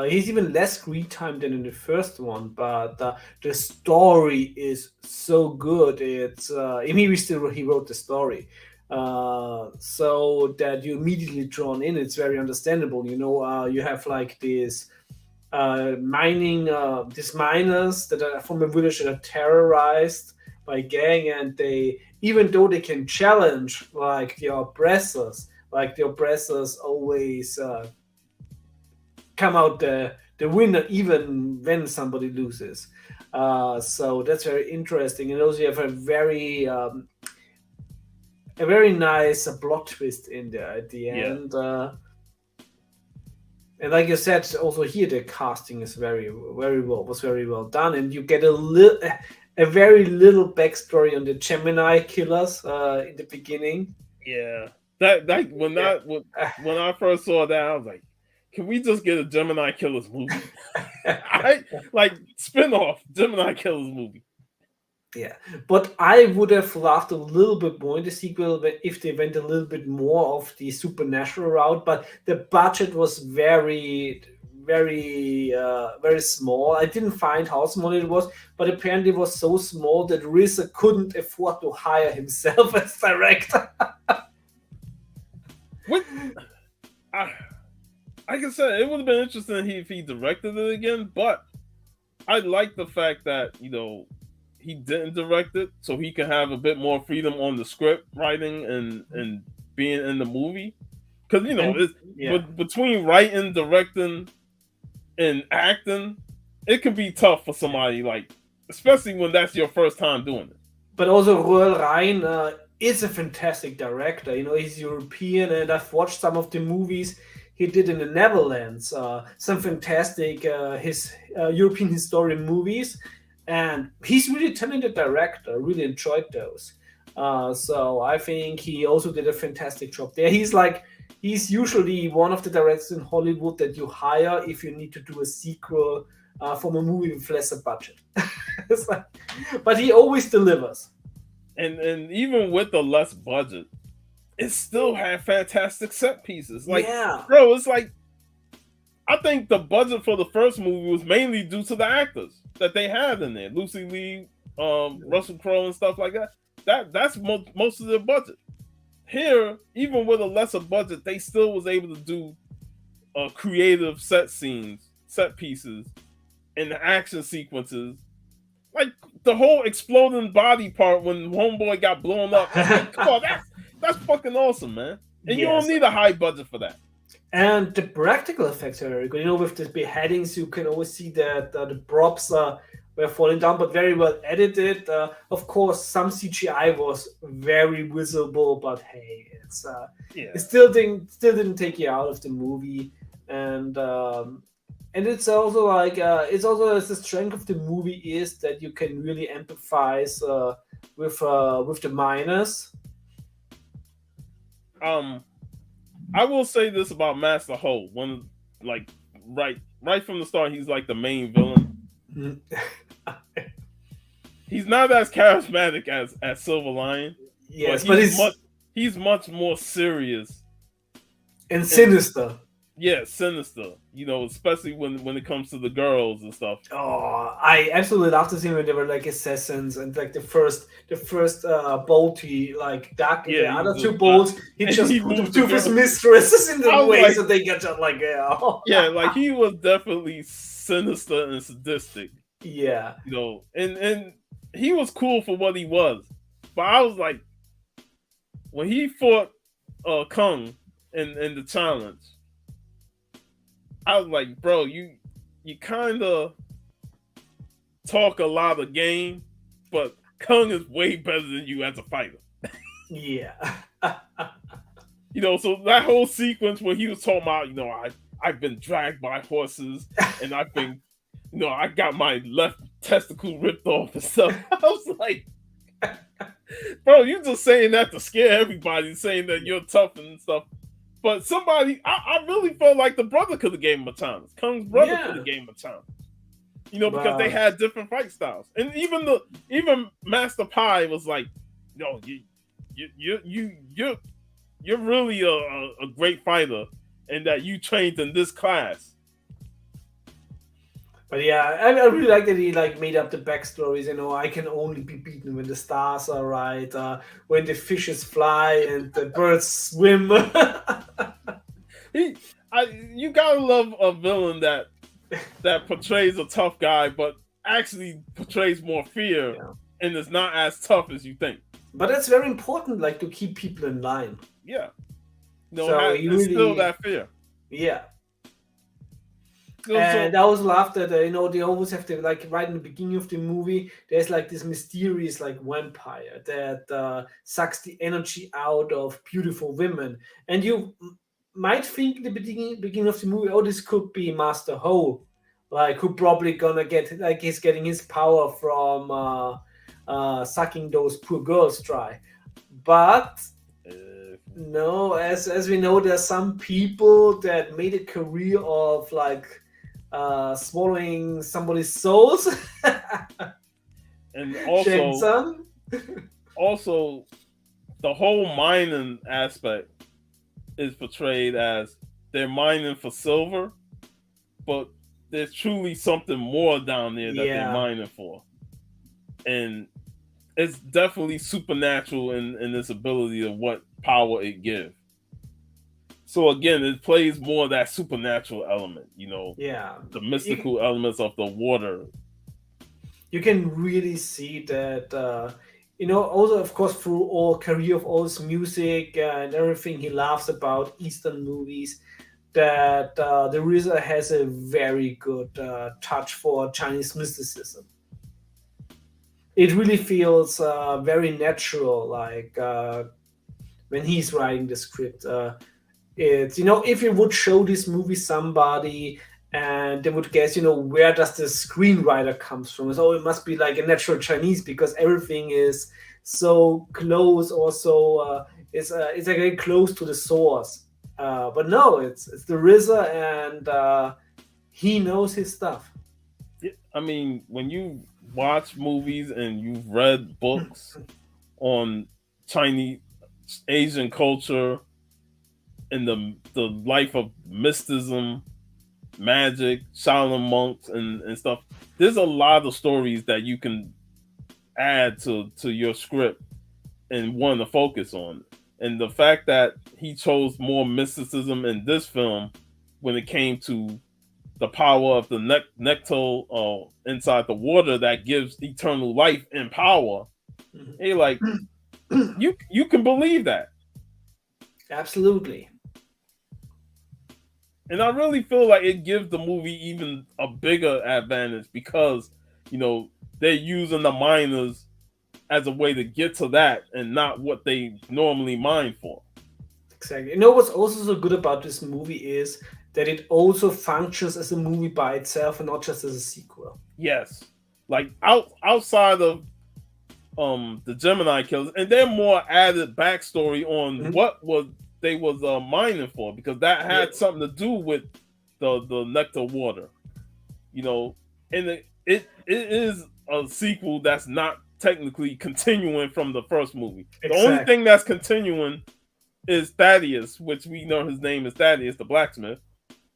he's even less screen time than in the first one, but the story is so good. It's he wrote the story, so that you immediately drawn in. It's very understandable. You have like this these miners that are from a village that are terrorized by gang, and they, even though they can challenge like the oppressors always come out the winner even when somebody loses. So that's very interesting, and also you have a very nice plot twist in there at the end. And like you said, also here the casting is very well done, and you get a very little backstory on the Gemini Killers in the beginning. Yeah, when I first saw that, I was like, can we just get a Gemini Killers movie? Like spin-off Gemini Killers movie. Yeah, but I would have loved a little bit more in the sequel if they went a little bit more of the supernatural route. But the budget was very, very small. I didn't find how small it was, but apparently it was so small that RZA couldn't afford to hire himself as director. What? Like I said, it would have been interesting if he directed it again, but I like the fact that, he didn't direct it, so he can have a bit more freedom on the script writing and being in the movie. Because between writing, directing, and acting, it can be tough for somebody, like, especially when that's your first time doing it. But also Roel Rein is a fantastic director. He's European, and I've watched some of the movies he did in the Netherlands. Some fantastic his European historian movies. And he's really talented director. Really enjoyed those. So I think he also did a fantastic job there. He's usually one of the directors in Hollywood that you hire if you need to do a sequel from a movie with lesser budget. But he always delivers. And even with the less budget, it still had fantastic set pieces. Like, bro, it's like, I think the budget for the first movie was mainly due to the actors that they had in there. Lucy Lee, Russell Crowe and stuff like that. That's most of their budget. Here, even with a lesser budget, they still was able to do creative set scenes, set pieces, and the action sequences. Like the whole exploding body part when Homeboy got blown up. Like, come on, that's fucking awesome, man. And you don't need a high budget for that. And the practical effects are very good. With the beheadings, you can always see that the props were falling down, but very well edited. Of course, some CGI was very visible, but hey, it still didn't take you out of the movie. And it's also like the strength of the movie is that you can really empathize with the miners. I will say this about Master Ho. Right from the start, he's like the main villain. He's not as charismatic as Silver Lion. Yes, but he's much more serious and sinister. Yeah, sinister. Especially when it comes to the girls and stuff. Oh, I absolutely love the scene when they were like assassins, and like the first bolt he like ducked, and the other two bolts he just put two of his mistresses in the way, so they get just like yeah, like he was definitely sinister and sadistic. Yeah, and he was cool for what he was, but I was like, when he fought Kung in the challenge, I was like, bro, you kind of talk a lot of game, but Kung is way better than you as a fighter. Yeah. So that whole sequence where he was talking about, I've been dragged by horses and I've been, I got my left testicle ripped off and stuff. I was like, bro, you just saying that to scare everybody, saying that you're tough and stuff. But I really felt like the brother could have gave him a chance. Kung's brother could have gave him a chance. Because they had different fight styles. And even Master Pi was like, you're really a great fighter, and that you trained in this class. But yeah, I really like that he like made up the backstories. I can only be beaten when the stars are right, when the fishes fly and the birds swim. He, you gotta love a villain that portrays a tough guy, but actually portrays more fear Yeah. and is not as tough as you think. But that's very important, like to keep people in line. Yeah, So he instill really, that fear. yeah. So And I also love that they always have to, like, right in the beginning of the movie. There's like this mysterious like vampire that sucks the energy out of beautiful women, and you might think in the beginning of the movie, oh, this could be Master Ho, like who probably gonna get, like, he's getting his power from sucking those poor girls dry, but no, as we know, there's some people that made a career of like swallowing somebody's souls. and Shane Sun. also the whole mining aspect is portrayed as they're mining for silver, but there's truly something more down there that they're mining for. And it's definitely supernatural in its ability of what power it gives. So again, it plays more of that supernatural element, the mystical elements of the water. You can really see that, also, of course, through all career of all his music and everything he laughs about Eastern movies, that the RZA has a very good touch for Chinese mysticism. It really feels very natural, like when he's writing the script. It's, if you would show this movie somebody and they would guess, where does the screenwriter comes from? So it must be like a natural Chinese, because everything is so close, or so it's like very close to the source. But no, it's the RZA, and he knows his stuff. I mean, when you watch movies and you've read books on Chinese, Asian culture, and the life of mysticism, magic, Shaolin monks, and stuff, there's a lot of stories that you can add to your script and want to focus on. And the fact that he chose more mysticism in this film when it came to the power of the nectar inside the water that gives eternal life and power, hey, like you can believe that. Absolutely. And I really feel like it gives the movie even a bigger advantage, because they're using the miners as a way to get to that and not what they normally mine for. Exactly. What's also so good about this movie is that it also functions as a movie by itself and not just as a sequel. Yes, like outside of the Gemini Killers, and they're more added backstory on what they was mining for, because that had something to do with the nectar water, and it is a sequel that's not technically continuing from the first movie. Exactly. The only thing that's continuing is Thaddeus, which we know his name is Thaddeus, the blacksmith.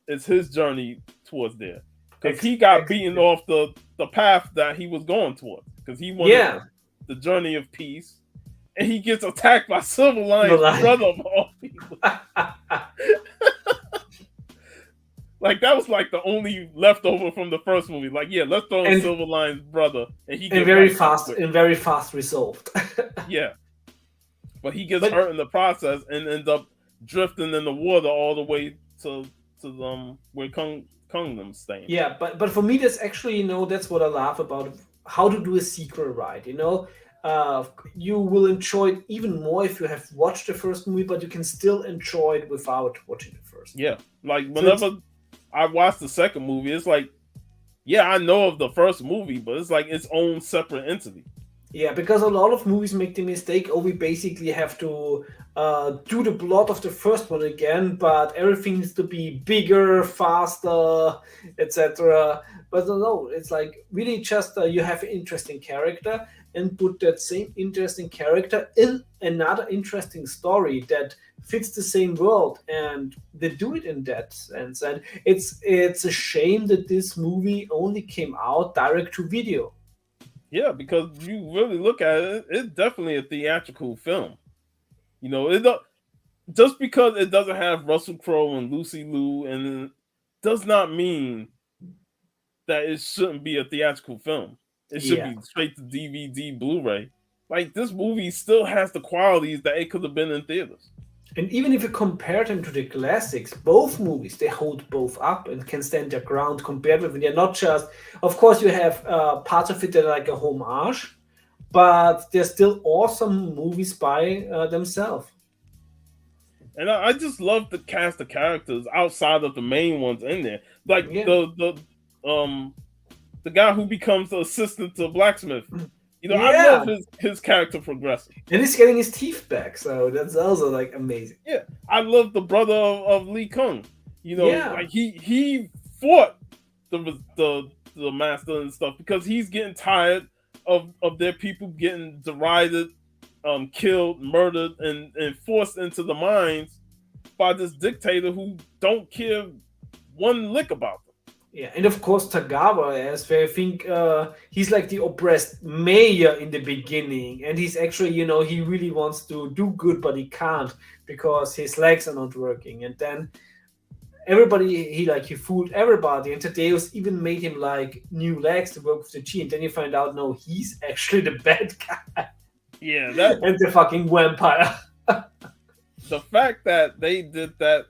It's his journey towards there, because he got beaten off the path that he was going towards, because he wanted the journey of peace, and he gets attacked by Silverline's brother of all people. Like, that was like the only leftover from the first movie. Like, let's throw in Silverline's brother, and he gets very fast resolved. Yeah, but he gets hurt in the process and ends up drifting in the water all the way to where Kungdom staying. Yeah, but for me, that's actually, that's what I love about how to do a sequel right. You will enjoy it even more if you have watched the first movie, but you can still enjoy it without watching the first. Yeah, like whenever I watch the second movie, it's like, I know of the first movie, but it's like its own separate entity. Yeah, because a lot of movies make the mistake, we basically have to do the plot of the first one again, but everything needs to be bigger, faster, etc. But no, it's like really just you have an interesting character, and put that same interesting character in another interesting story that fits the same world, and they do it in that sense. And it's a shame that this movie only came out direct to video. Yeah, because you really look at it, it's definitely a theatrical film. It don't, just because it doesn't have Russell Crowe and Lucy Liu, and does not mean that it shouldn't be a theatrical film. It should Yeah. be straight to DVD, Blu-ray. Like this movie still has the qualities that it could have been in theaters. And even if you compare them to the classics, both movies they hold both up and can stand their ground compared with. They're not just, of course, you have parts of it that are like a homage, but they're still awesome movies by themselves. And I just love the cast of characters outside of the main ones in there. Like Yeah. the guy who becomes the assistant to Blacksmith. I Yeah. love his character progression. And he's getting his teeth back, so that's also like amazing. Yeah, I love the brother of Lee Kung. Yeah. Like he fought the master and stuff because he's getting tired of their people getting derided, killed, murdered, and forced into the mines by this dictator who don't care one lick about them. Yeah, and of course Tagawa, as I think he's like the oppressed mayor in the beginning, and he's actually, he really wants to do good, but he can't because his legs are not working. And then everybody, he fooled everybody, and Tadeus even made him like new legs to work with the G. And then you find out, no, he's actually the bad guy. Yeah, and the fucking vampire. The fact that they did that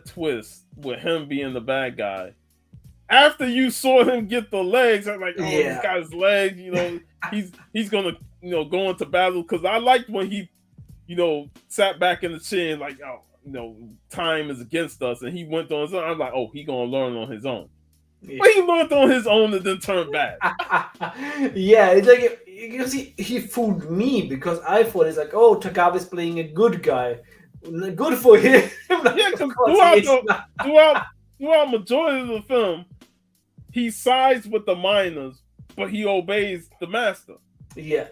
twist with him being the bad guy. After you saw him get the legs, I'm like, oh, he's got his legs. He's gonna go into battle. Because I liked when he, sat back in the chair and like, oh, time is against us, and he went on his own. I'm like, oh, he gonna learn on his own. Yeah. But he learned on his own and then turned bad. Yeah, it's like he fooled me because I thought it's like, oh, Tagawa's playing a good guy. Good for him. Yeah, because throughout majority of the film, he sides with the miners, but he obeys the master. Yeah,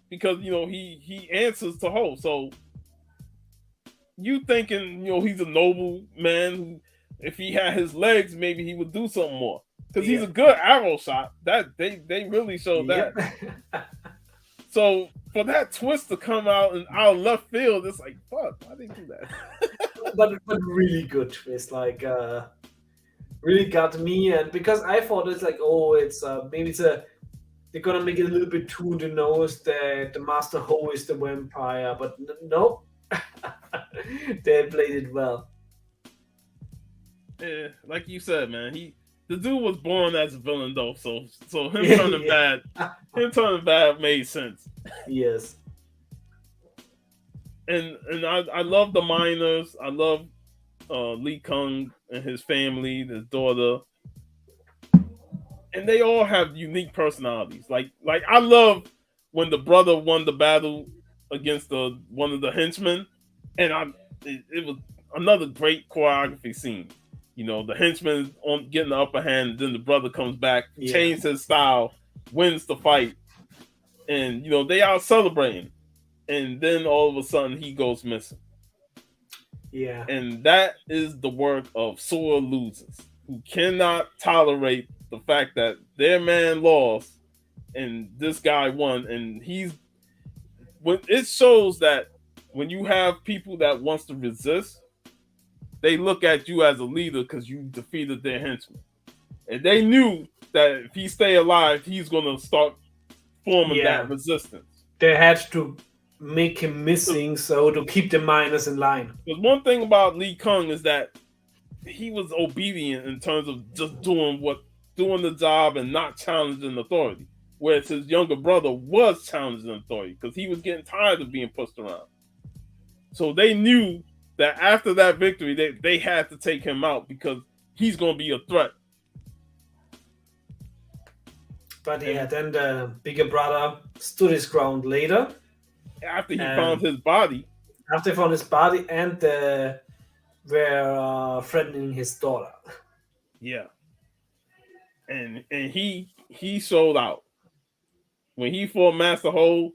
because he answers to Ho. So you thinking he's a noble man who, if he had his legs, maybe he would do something more. Because he's a good arrow shot. That they really showed that. So for that twist to come out in our left field, it's like, fuck, why they do that? but really good twist, like really got me. And because I thought it's like, oh, it's maybe they're gonna make it a little bit too on the nose that the Master Ho is the vampire, but no, they played it well. Yeah, like you said, man, the dude was born as a villain though, so him turning bad made sense. Yes. And I love the miners. I love Lee Kung and his family, his daughter, and they all have unique personalities. Like I love when the brother won the battle against one of the henchmen, and it was another great choreography scene. The henchman on getting the upper hand, then the brother comes back, changes his style, wins the fight, and they are celebrating, and then all of a sudden he goes missing. Yeah, and that is the work of sore losers who cannot tolerate the fact that their man lost and this guy won, and it shows that when you have people that wants to resist, they look at you as a leader because you defeated their henchman. And they knew that if he stay alive, he's going to start forming that resistance. They had to make him missing so to keep the miners in line. Because one thing about Lee Kung is that he was obedient in terms of just doing the job and not challenging authority. Whereas his younger brother was challenging authority because he was getting tired of being pushed around. So they knew that after that victory, they had to take him out because he's going to be a threat. But then the bigger brother stood his ground later. After he found his body. After he found his body and were threatening his daughter. Yeah. And he sold out when he fought Master Ho,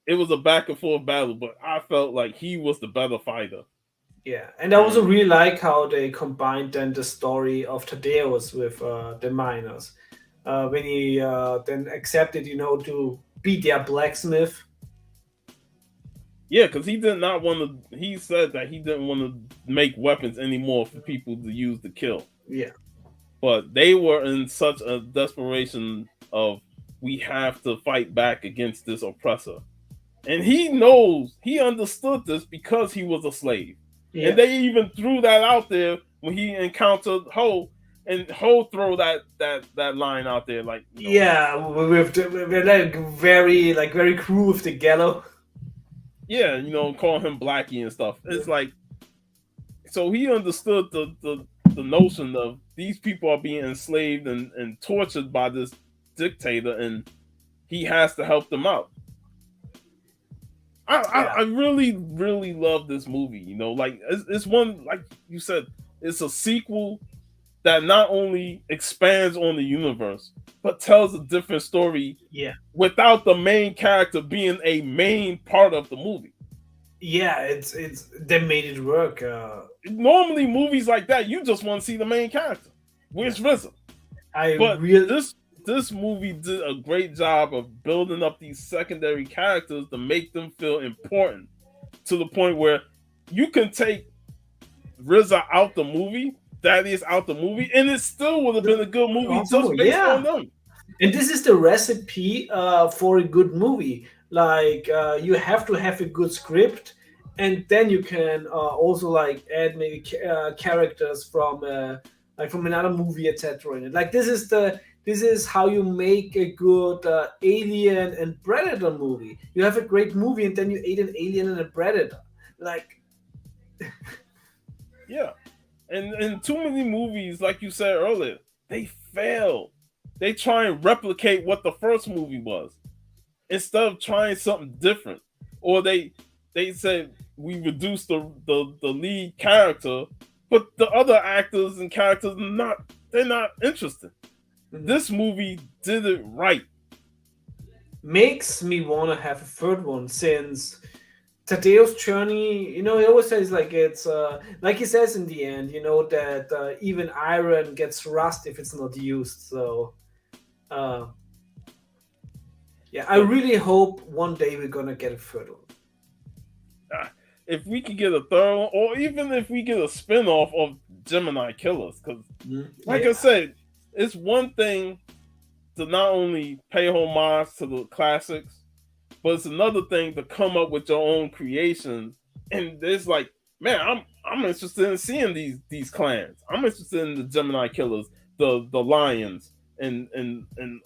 it was a back and forth battle, but I felt like he was the better fighter. Yeah, and I also And really like how they combined then the story of Thaddeus with the miners. When he then accepted, to be their blacksmith. yeah, because he did not want to. He said that he didn't want to make weapons anymore for people to use to kill. Yeah, But they were in such a desperation of we have to fight back against this oppressor. And he understood this because he was a slave. And yeah, they even threw that out there when he encountered Ho, and Ho throw that line out there like, yeah. We're like very cruel with the gallow. yeah, call him Blackie and stuff. Yeah, It's like, so he understood the notion of these people are being enslaved and tortured by this dictator, and he has to help them out. I really, really love this movie. Like it's one, like you said, it's a sequel that not only expands on the universe, but tells a different story yeah, without the main character being a main part of the movie. yeah. It's they made it work. Normally, movies like that, you just want to see the main character. Where's RZA? I But really, this movie did a great job of building up these secondary characters to make them feel important, to the point where you can take RZA out the movie, that is out the movie, and it still would have been a good movie also, just based yeah. on them. And this is the recipe for a good movie. Like you have to have a good script, and then you can also like add maybe characters from like from another movie, etc. In it. Like this is how you make a good Alien and Predator movie. You have a great movie, and then you add an Alien and a Predator. Like Yeah. And too many movies, like you said earlier, they fail. They try and replicate what the first movie was instead of trying something different. Or they said we reduced the lead character, but the other actors and characters they're not interested. This movie did it right. makes me want to have a third one since Tadeo's journey, he always says like it's like he says in the end, that even iron gets rust if it's not used. So, uh, yeah, I But really hope one day we're gonna get a third one. if we could get a third one, or even if we get a spin-off of Gemini Killers, because like Yeah, I said, it's one thing to not only pay homage to the classics, but it's another thing to come up with your own creations. And it's like, man, I'm interested in seeing these clans. I'm interested in the Gemini Killers, the Lions, and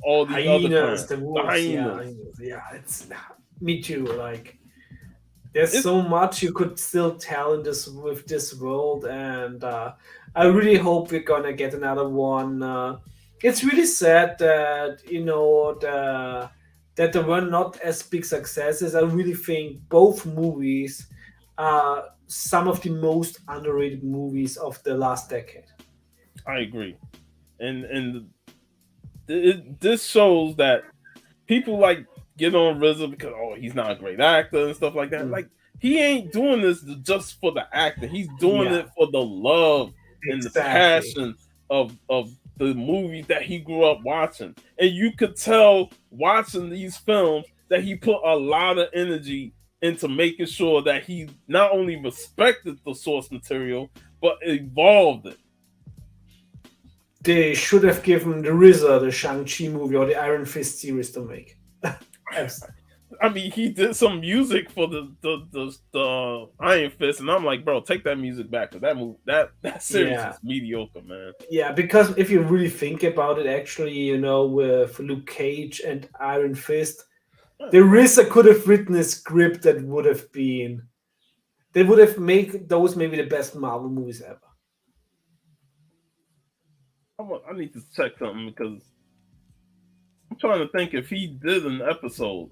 all these other hyenas, clans, the the wolves, yeah, hyenas. yeah, it's me too. Like, there's It's so much you could still tell in this with this world, and I really hope we're gonna get another one. It's really sad that that there were not as big successes. I really think both movies are some of the most underrated movies of the last decade. I agree, and this shows that people like get on RZA because he's not a great actor and stuff like that. Mm, Like he ain't doing this just for the actor. He's doing yeah, it for the love and the exactly. passion of the movies that he grew up watching. And you could tell watching these films that he put a lot of energy into making sure that he not only respected the source material but evolved it. They should have given the RZA the Shang-Chi movie or the Iron Fist series to make. I mean, he did some music for the Iron Fist, and I'm like, bro, take that music back, because that series Yeah, is mediocre, man. yeah, because if you really think about it, actually, with Luke Cage and Iron Fist, the RZA could have written a script that would have been, they would have made those maybe the best Marvel movies ever. I need to check something because I'm trying to think if he did an episode.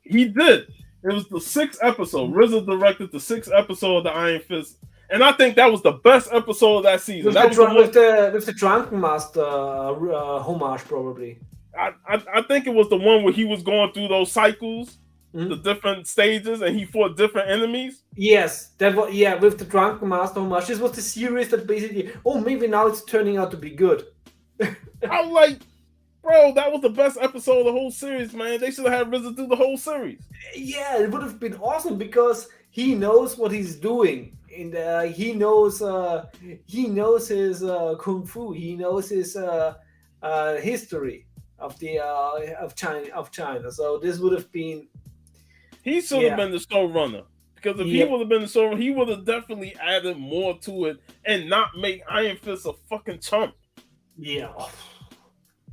He did. It was the sixth episode. RZA directed the sixth episode of the Iron Fist, and I think that was the best episode of that season. With That the was the one. with the Drunken Master homage, probably. I think it was the one where he was going through those cycles, the different stages, and he fought different enemies. Yes, that was with the Drunken Master Homage. This was the series that basically, maybe now it's turning out to be good. I'm like, bro, that was the best episode of the whole series, man. They should have had RZA do the whole series. Yeah, it would have been awesome because he knows what he's doing, and he knows his kung fu. He knows his history of the of China. So this would have been. He should have been the showrunner. Because if he would have been the showrunner, he would have definitely added more to it and not make Iron Fist a fucking chump. Yeah.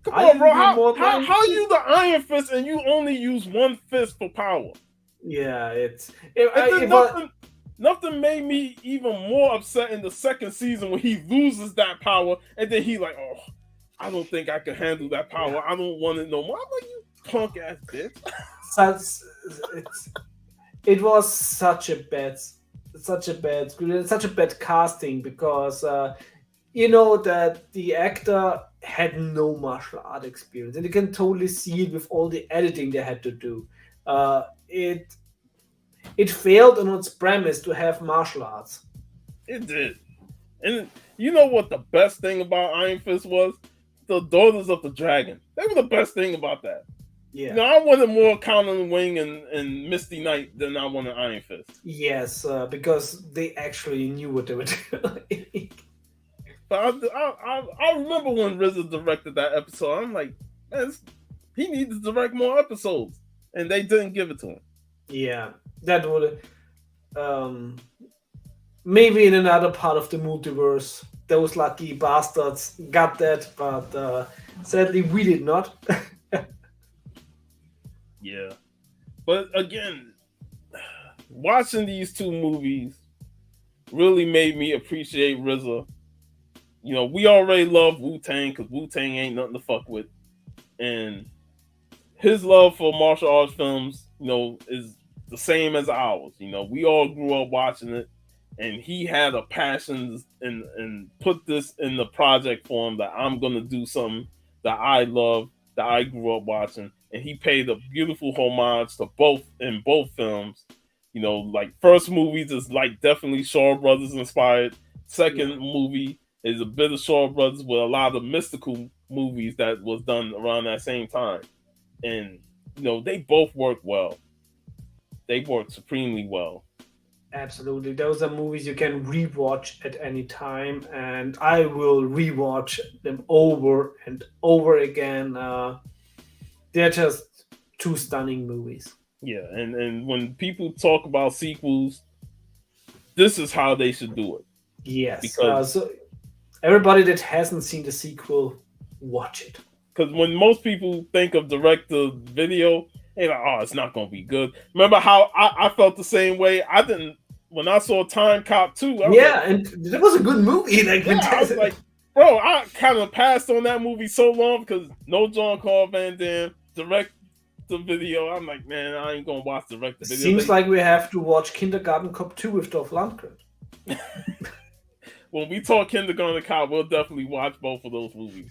Come on, bro. How you the Iron Fist and you only use one fist for power? Yeah, nothing made me even more upset in the second season when he loses that power and then he like, oh, I don't think I can handle that power. Yeah. I don't want it no more. I'm like, you punk ass bitch. It was such a bad casting because you know that the actor had no martial art experience, and you can totally see it with all the editing they had to do. It failed on its premise to have martial arts. It did. And you know what the best thing about Iron Fist was? The Daughters of the Dragon. They were the best thing about that. Yeah. You know, I wanted more Counter Wing and Misty Knight than I wanted Iron Fist. Yes, because they actually knew what they were doing. But I remember when RZA directed that episode. I'm like, man, he needs to direct more episodes. And they didn't give it to him. Yeah, that would maybe in another part of the multiverse, those lucky bastards got that, but sadly we did not. Yeah. But again, watching these two movies really made me appreciate RZA. You know, we already love Wu-Tang because Wu-Tang ain't nothing to fuck with. And his love for martial arts films, you know, is the same as ours. You know, we all grew up watching it. And he had a passion and put this in the project for him that I'm going to do something that I love, that I grew up watching. And he paid a beautiful homage to both films. You know, like first movies is like definitely Shaw Brothers inspired. Second movie is a bit of Shaw Brothers with a lot of mystical movies that was done around that same time. And, you know, they both work well. They work supremely well. Absolutely. Those are movies you can rewatch at any time, and I will rewatch them over and over again. They're just two stunning movies. Yeah, and when people talk about sequels, this is how they should do it. Yes, because so everybody that hasn't seen the sequel, watch it. Because when most people think of direct-to-video, they're like, oh, it's not going to be good. Remember how I felt the same way? I didn't, when I saw Time Cop 2. And it was a good movie. I was like, bro, I kind of passed on that movie so long because no Jean-Claude Van Damme, direct-to-video. I'm like, man, I ain't going to watch direct-to-video. Seems like we have to watch Kindergarten Cop 2 with Dolph Lundgren. When we talk Kindergarten Cop, we'll definitely watch both of those movies.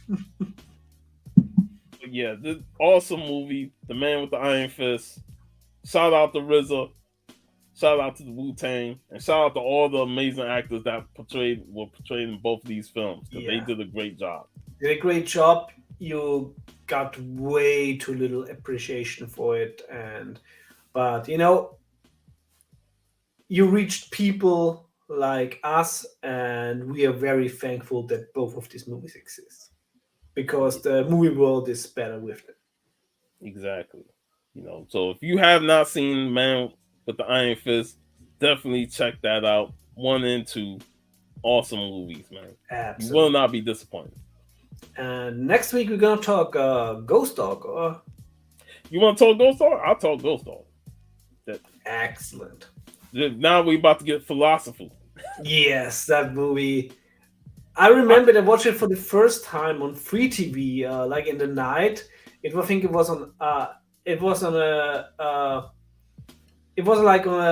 But yeah, this awesome movie, The Man with the Iron Fist. Shout out to RZA. Shout out to the Wu-Tang. And shout out to all the amazing actors that were portrayed in both of these films. Because they did a great job. Did a great job. You got way too little appreciation for it. But, you know, you reached people like us, and we are very thankful that both of these movies exist, because the movie world is better with them. Exactly. You know, so if you have not seen Man with the Iron Fist, definitely check that out. 1 and 2, awesome movies, man. Absolutely. You will not be disappointed. And next week we're gonna talk Ghost Dog. Or you want to talk Ghost Dog? I'll talk Ghost Dog. Excellent. Now we're about to get philosophical. Yes, that movie. I remember I watched it for the first time on free TV, like in the night. It was like on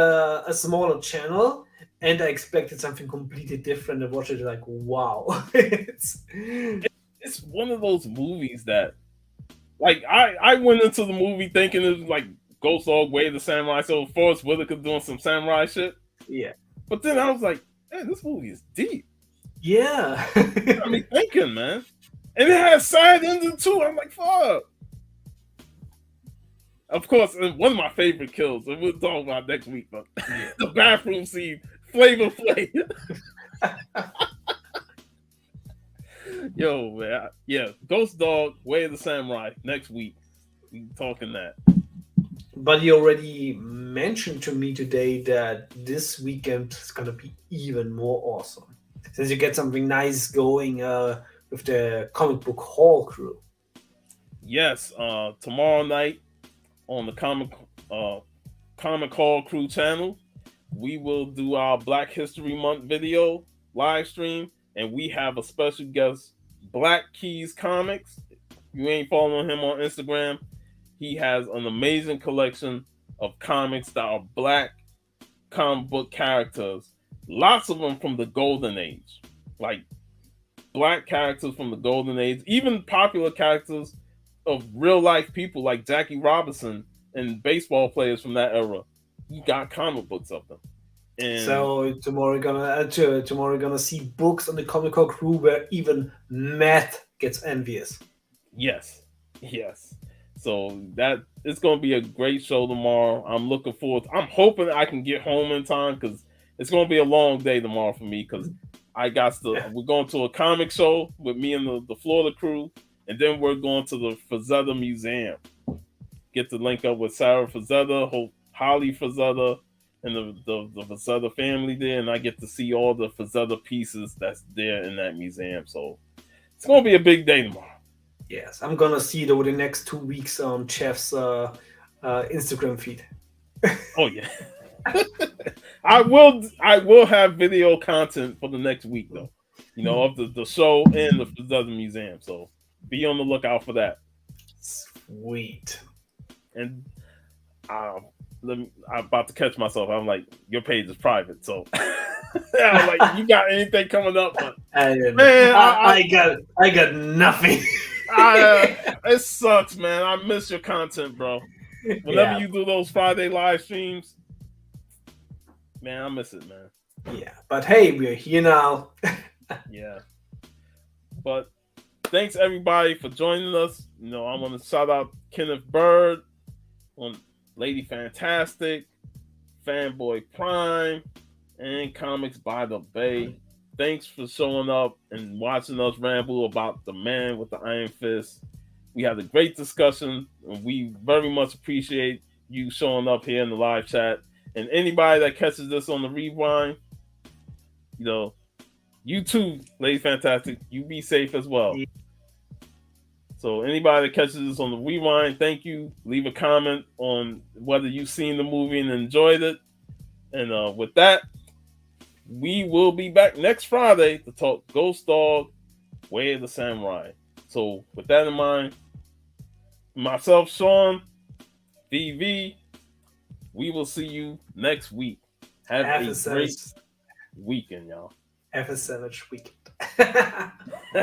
a smaller channel, and I expected something completely different. I watched it like, wow. It's one of those movies that Like I went into the movie thinking it was like Ghost Dog Way of the Samurai, so Forrest Whitaker doing some samurai shit. Yeah. But then I was like, man, this movie is deep. Yeah. Got me thinking, man. And it has sad ending too. I'm like, fuck. Of course, one of my favorite kills, and we'll talk about next week, but Yeah. the bathroom scene, Flavor Flav. Yo, man. Yeah, Ghost Dog, Way of the Samurai, next week. We talking that. But you already mentioned to me today that this weekend is gonna be even more awesome. Since you get something nice going with the comic book hall crew. Yes, tomorrow night on the uh, Comic Hall Crew channel, we will do our Black History Month video live stream, and we have a special guest, Black Keys Comics. You ain't following him on Instagram. He has an amazing collection of comics that are black comic book characters. Lots of them from the Golden Age, like black characters from the Golden Age, even popular characters of real life people like Jackie Robinson and baseball players from that era. He got comic books of them. And So tomorrow we're gonna see books on the comic hall crew where even Matt gets envious. yes, yes. So that it's going to be a great show tomorrow. I'm looking forward. I'm hoping I can get home in time because it's going to be a long day tomorrow for me because I got to. We're going to a comic show with me and the Florida crew, and then we're going to the Frazetta Museum. Get to link up with Sarah Frazetta, Holly Frazetta, and the Frazetta family there, and I get to see all the Frazetta pieces that's there in that museum. So it's going to be a big day tomorrow. Yes, I'm gonna see it over the next 2 weeks on Jeff's Instagram feed. Oh yeah. I will have video content for the next week though. You know, of the show and the Frazetta Museum. So be on the lookout for that. Sweet. And um, I'm about to catch myself. I'm like, your page is private, so I'm like, you got anything coming up? But man, I got nothing. It sucks, man. I miss your content, bro. Whenever you do those Friday live streams, man, I miss it, man. Yeah, but hey, we're here now. Yeah. But thanks everybody for joining us. You know, I want to shout out Kenneth Bird on Lady Fantastic, Fanboy Prime, and Comics by the Bay. Thanks for showing up and watching us ramble about the man with the iron fist. We had a great discussion, and we very much appreciate you showing up here in the live chat. And anybody that catches this on the rewind, you know, you too, Lady Fantastic, you be safe as well. So anybody that catches this on the rewind, thank you. Leave a comment on whether you've seen the movie and enjoyed it. And with that, we will be back next Friday to talk Ghost Dog, Way of the Samurai. So with that in mind, myself, Sean, VV, we will see you next week. Have a great weekend, y'all. Have a savage weekend.